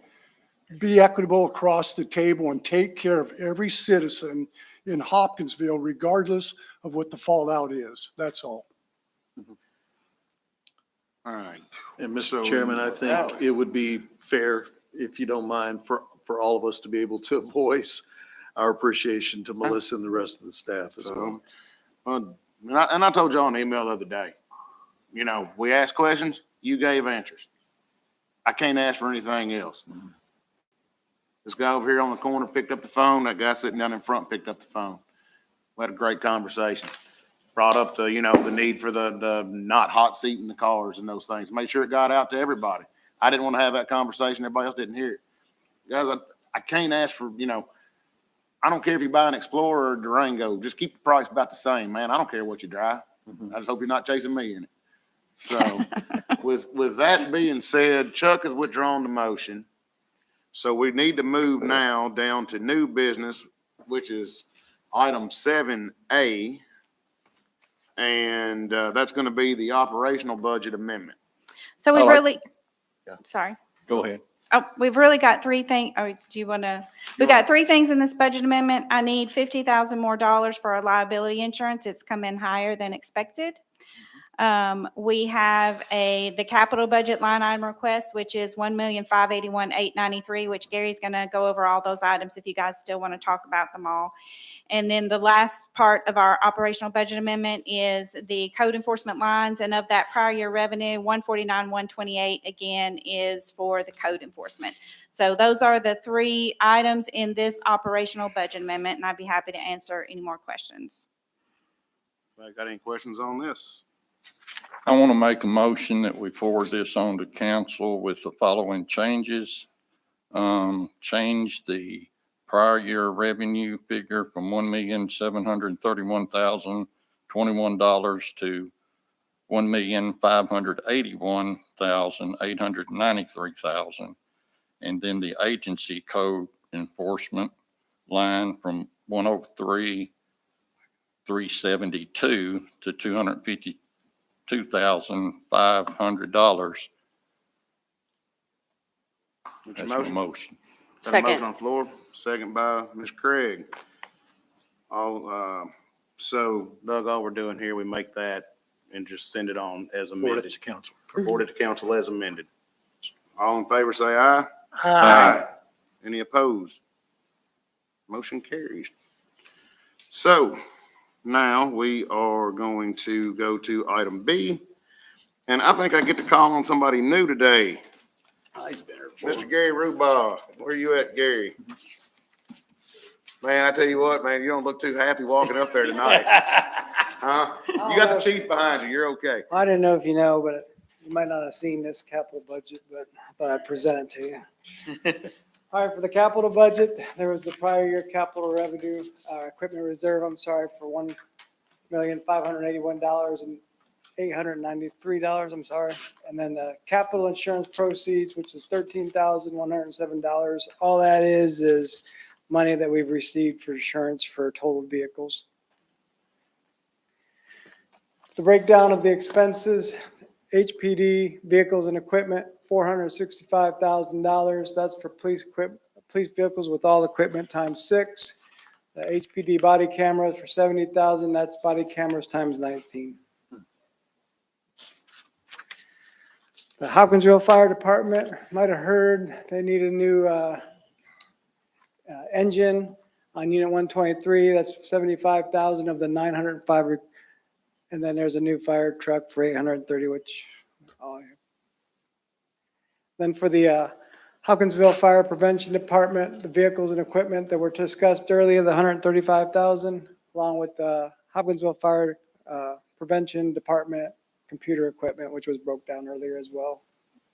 be equitable across the table, and take care of every citizen in Hopkinsville, regardless of what the fallout is. That's all. All right. And So- Mr. Chairman, I think it would be fair, if you don't mind, for all of us to be able to voice our appreciation to Melissa and the rest of the staff as well. And I told y'all in the email the other day, you know, we asked questions, you gave answers. I can't ask for anything else. This guy over here on the corner picked up the phone. That guy sitting down in front picked up the phone. We had a great conversation. Brought up the, you know, the need for the not hot seat in the cars and those things. Made sure it got out to everybody. I didn't want to have that conversation. Everybody else didn't hear it. Guys, I can't ask for, you know, I don't care if you buy an Explorer or Durango. Just keep the price about the same, man. I don't care what you drive. I just hope you're not chasing me in it. So with that being said, Chuck has withdrawn the motion. So we need to move now down to new business, which is item 7A. And that's going to be the operational budget amendment. So we've I like- really, Yeah. sorry. Go ahead. Oh, we've really got three things, or do you want to, we got three things in this budget amendment. I need $50,000 more for our liability insurance. It's come in higher than expected. We have the capital budget line item request, which is $1,581,893, which Gary's going to go over all those items if you guys still want to talk about them all. And then the last part of our operational budget amendment is the code enforcement lines, and of that prior year revenue, 149,128 again is for the code enforcement. So those are the three items in this operational budget amendment, and I'd be happy to answer any more questions. Got any questions on this? I want to make a motion that we forward this on to council with the following changes. Change the prior year revenue figure from $1,731,021 to $1,581,893,000. And then the agency code enforcement line from 103,372 to $252,500. What's That's your my motion. Got a Second. motion on the floor, second by Ms. Craig. So Doug, all we're doing here, we make that and just send it on as Forward it amended. to council. Report it to council as amended. All in favor, say aye. Aye. Any opposed? Motion carries. So now we are going to go to item B. And I think I get to call on somebody new today. Mr. Gary Rubaugh. Where you at, Gary? Man, I tell you what, man, you don't look too happy walking up there tonight. Huh? You got the chief behind you. You're okay. I don't know if you know, but you might not have seen this capital budget, but I thought I'd present it to you. All right, for the capital budget, there was the prior year capital revenue, equipment reserve, I'm sorry, for $1,581,893, I'm sorry. And then the capital insurance proceeds, which is $13,107. All that is money that we've received for insurance for totaled vehicles. The breakdown of the expenses, HPD vehicles and equipment, $465,000. That's for police vehicles with all equipment times 6. The HPD body cameras for $70,000. That's body cameras times 19. The Hopkinsville Fire Department, might have heard they need a new engine on Unit 123. That's 75,000 of the 905. And then there's a new fire truck for 830, which, then for the Hopkinsville Fire Prevention Department, the vehicles and equipment that were discussed earlier, the 135,000, along with the Hopkinsville Fire Prevention Department computer equipment, which was broke down earlier as well.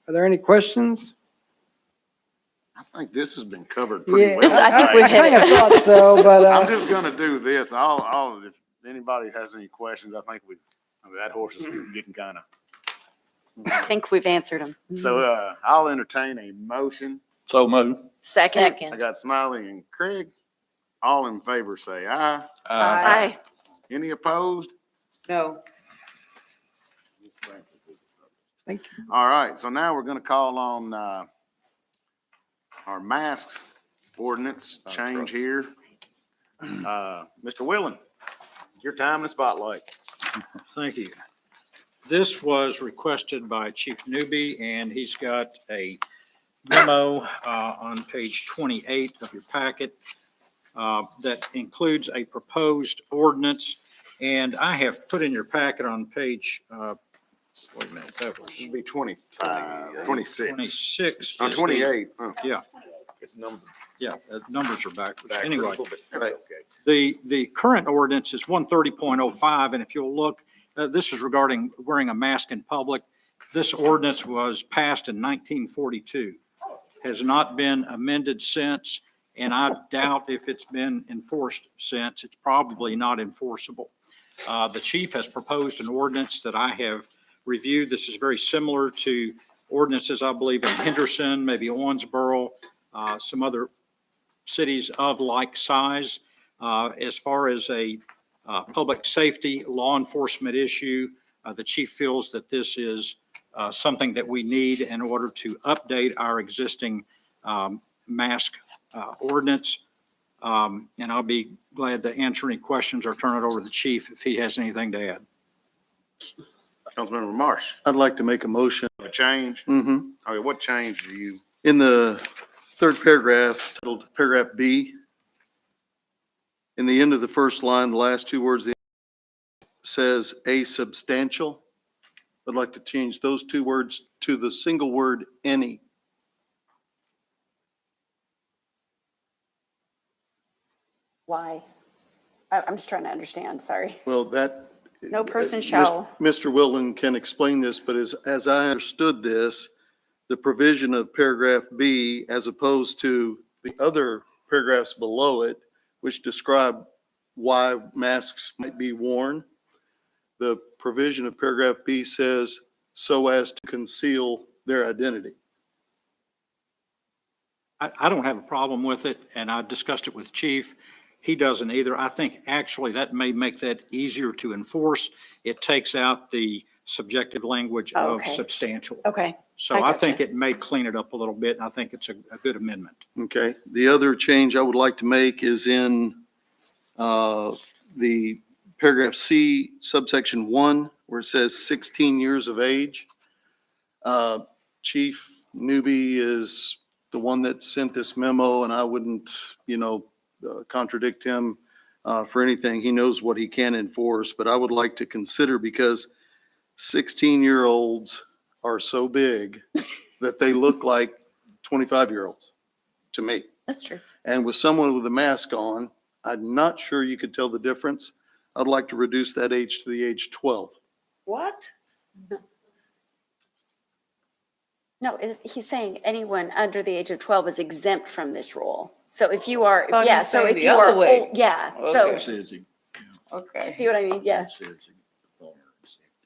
Are there any questions? I think this has been covered pretty well. I think we I hit kind of it. thought so, but I'm just gonna do this. If anybody has any questions, I think that horse is getting kind of. I think we've answered them. So, I'll entertain a motion. So move. Second. I got Smiley and Craig. All in favor, say aye. Aye. Any opposed? No. thank you. All right, so now we're gonna call on, our masks ordinance change here. Mr. Willen, your time in the spotlight. Thank you. This was requested by Chief Newby, and he's got a memo on page 28 of your packet that includes a proposed ordinance. And I have put in your packet on page, wait a minute, that was It'll be 25, 26. 26. Or is the- 28. Yeah, It's numbered. yeah, the numbers are backwards. backwards a Anyway, little bit. That's okay. the current ordinance is 130.05, and if you'll look, this is regarding wearing a mask in public. This ordinance was passed in 1942, has not been amended since, and I doubt if it's been enforced since. It's probably not enforceable. The chief has proposed an ordinance that I have reviewed. This is very similar to ordinances, I believe, in Henderson, maybe Owensboro, some other cities of like size. As far as a public safety, law enforcement issue, the chief feels that this is something that we need in order to update our existing mask ordinance. And I'll be glad to answer any questions or turn it over to the chief if he has anything to add. Councilmember Marsh, I'd like to make a motion. a change? Mm-hmm. Okay, what change do you, In the third paragraph, titled paragraph B, in the end of the first line, the last two words says a substantial. I'd like to change those two words to the single word any. Why? I'm just trying to understand, sorry. Well, that. No person shall. Mr. Willen can explain this, but as I understood this, the provision of paragraph B, as opposed to the other paragraphs below it, which describe why masks might be worn, the provision of paragraph B says so as to conceal their identity. I don't have a problem with it, and I discussed it with Chief. He doesn't either. I think actually that may make that easier to enforce. It takes out the subjective language of Okay. substantial. Okay. So I think it may clean it up a little bit, and I think it's a good amendment. Okay. The other change I would like to make is in the paragraph C, subsection 1, where it says 16 years of age. Chief Newby is the one that sent this memo, and I wouldn't, contradict him for anything. He knows what he can enforce, but I would like to consider, because 16-year-olds are so big that they look like 25-year-olds to me. That's true. And with someone with a mask on, I'm not sure you could tell the difference. I'd like to reduce that age to the age 12. What? No, he's saying anyone under the age of 12 is exempt from this rule. So if you are, Thought he yeah, was so saying if the you are, other way. old- yeah, so, Okay. Okay. see what I mean? Yeah.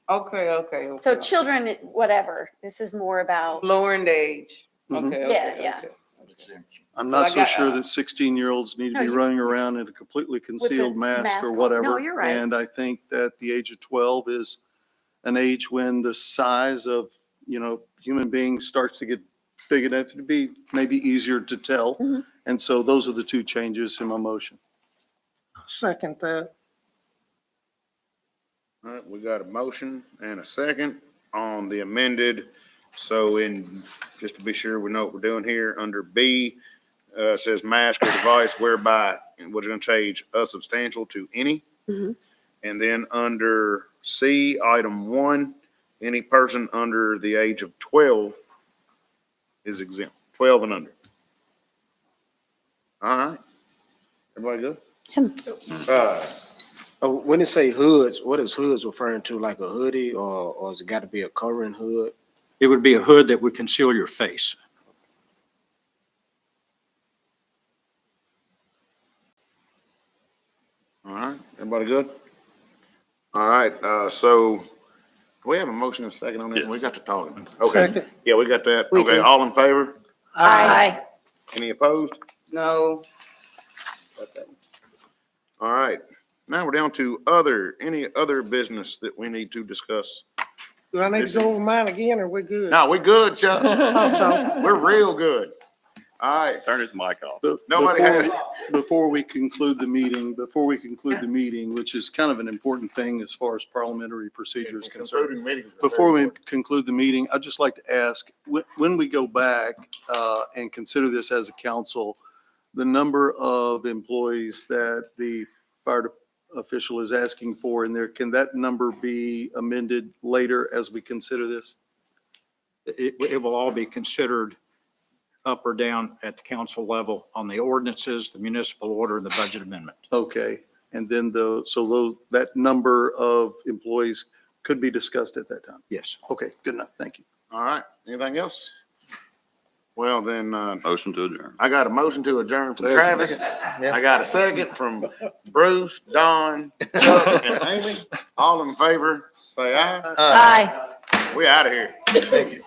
Okay. So children, whatever, this is more about, Lowering the age. Mhm. Okay. Yeah. I'm Well, not I so got, sure that 16-year-olds need to No, be you- running around in a completely concealed mask mask or on. whatever. No, you're right. And I think that the age of 12 is an age when the size of, human beings starts to get big enough to be maybe easier to tell. Mhm. And so those are the two changes in my motion. Second that. all right, we got a motion and a second on the amended. So just to be sure we know what we're doing here, under B, it says mask or device whereby, and we're going to change a substantial to any. Mhm. And then under C, item 1, any person under the age of 12 is exempt, 12 and under. All right. Everybody good? When it say hoods, what is hoods referring to, like a hoodie, or has it got to be a covering hood? It would be a hood that would conceal your face. All right, everybody good? All right, so do we have a motion and a second on this? We got to talking. Okay, Second. yeah, we got that. We Okay, do. all in favor? Aye. Any opposed? No. All right, now we're down to any other business that we need to discuss? Do I need to go over mine again, or we good? No, we good, Chuck. Oh, so, We're real good. All right, Turn his mic off. Nobody Before- has- Before we conclude the meeting, which is kind of an important thing as far as parliamentary procedure is concerned. Concluding meeting. Before we conclude the meeting, I'd just like to ask, when we go back and consider this as a council, the number of employees that the fire official is asking for in there, can that number be amended later as we consider this? It will all be considered up or down at the council level on the ordinances, the municipal order, and the budget amendment. Okay, and then that number of employees could be discussed at that time? Yes. Okay, good enough, thank you. All right, anything else? Well, then, Motion to adjourn. I got a motion to adjourn from Travis. I got a second from Bruce, Don, Chuck, and Amy. All in favor, say aye. Aye. We out of here. Thank you.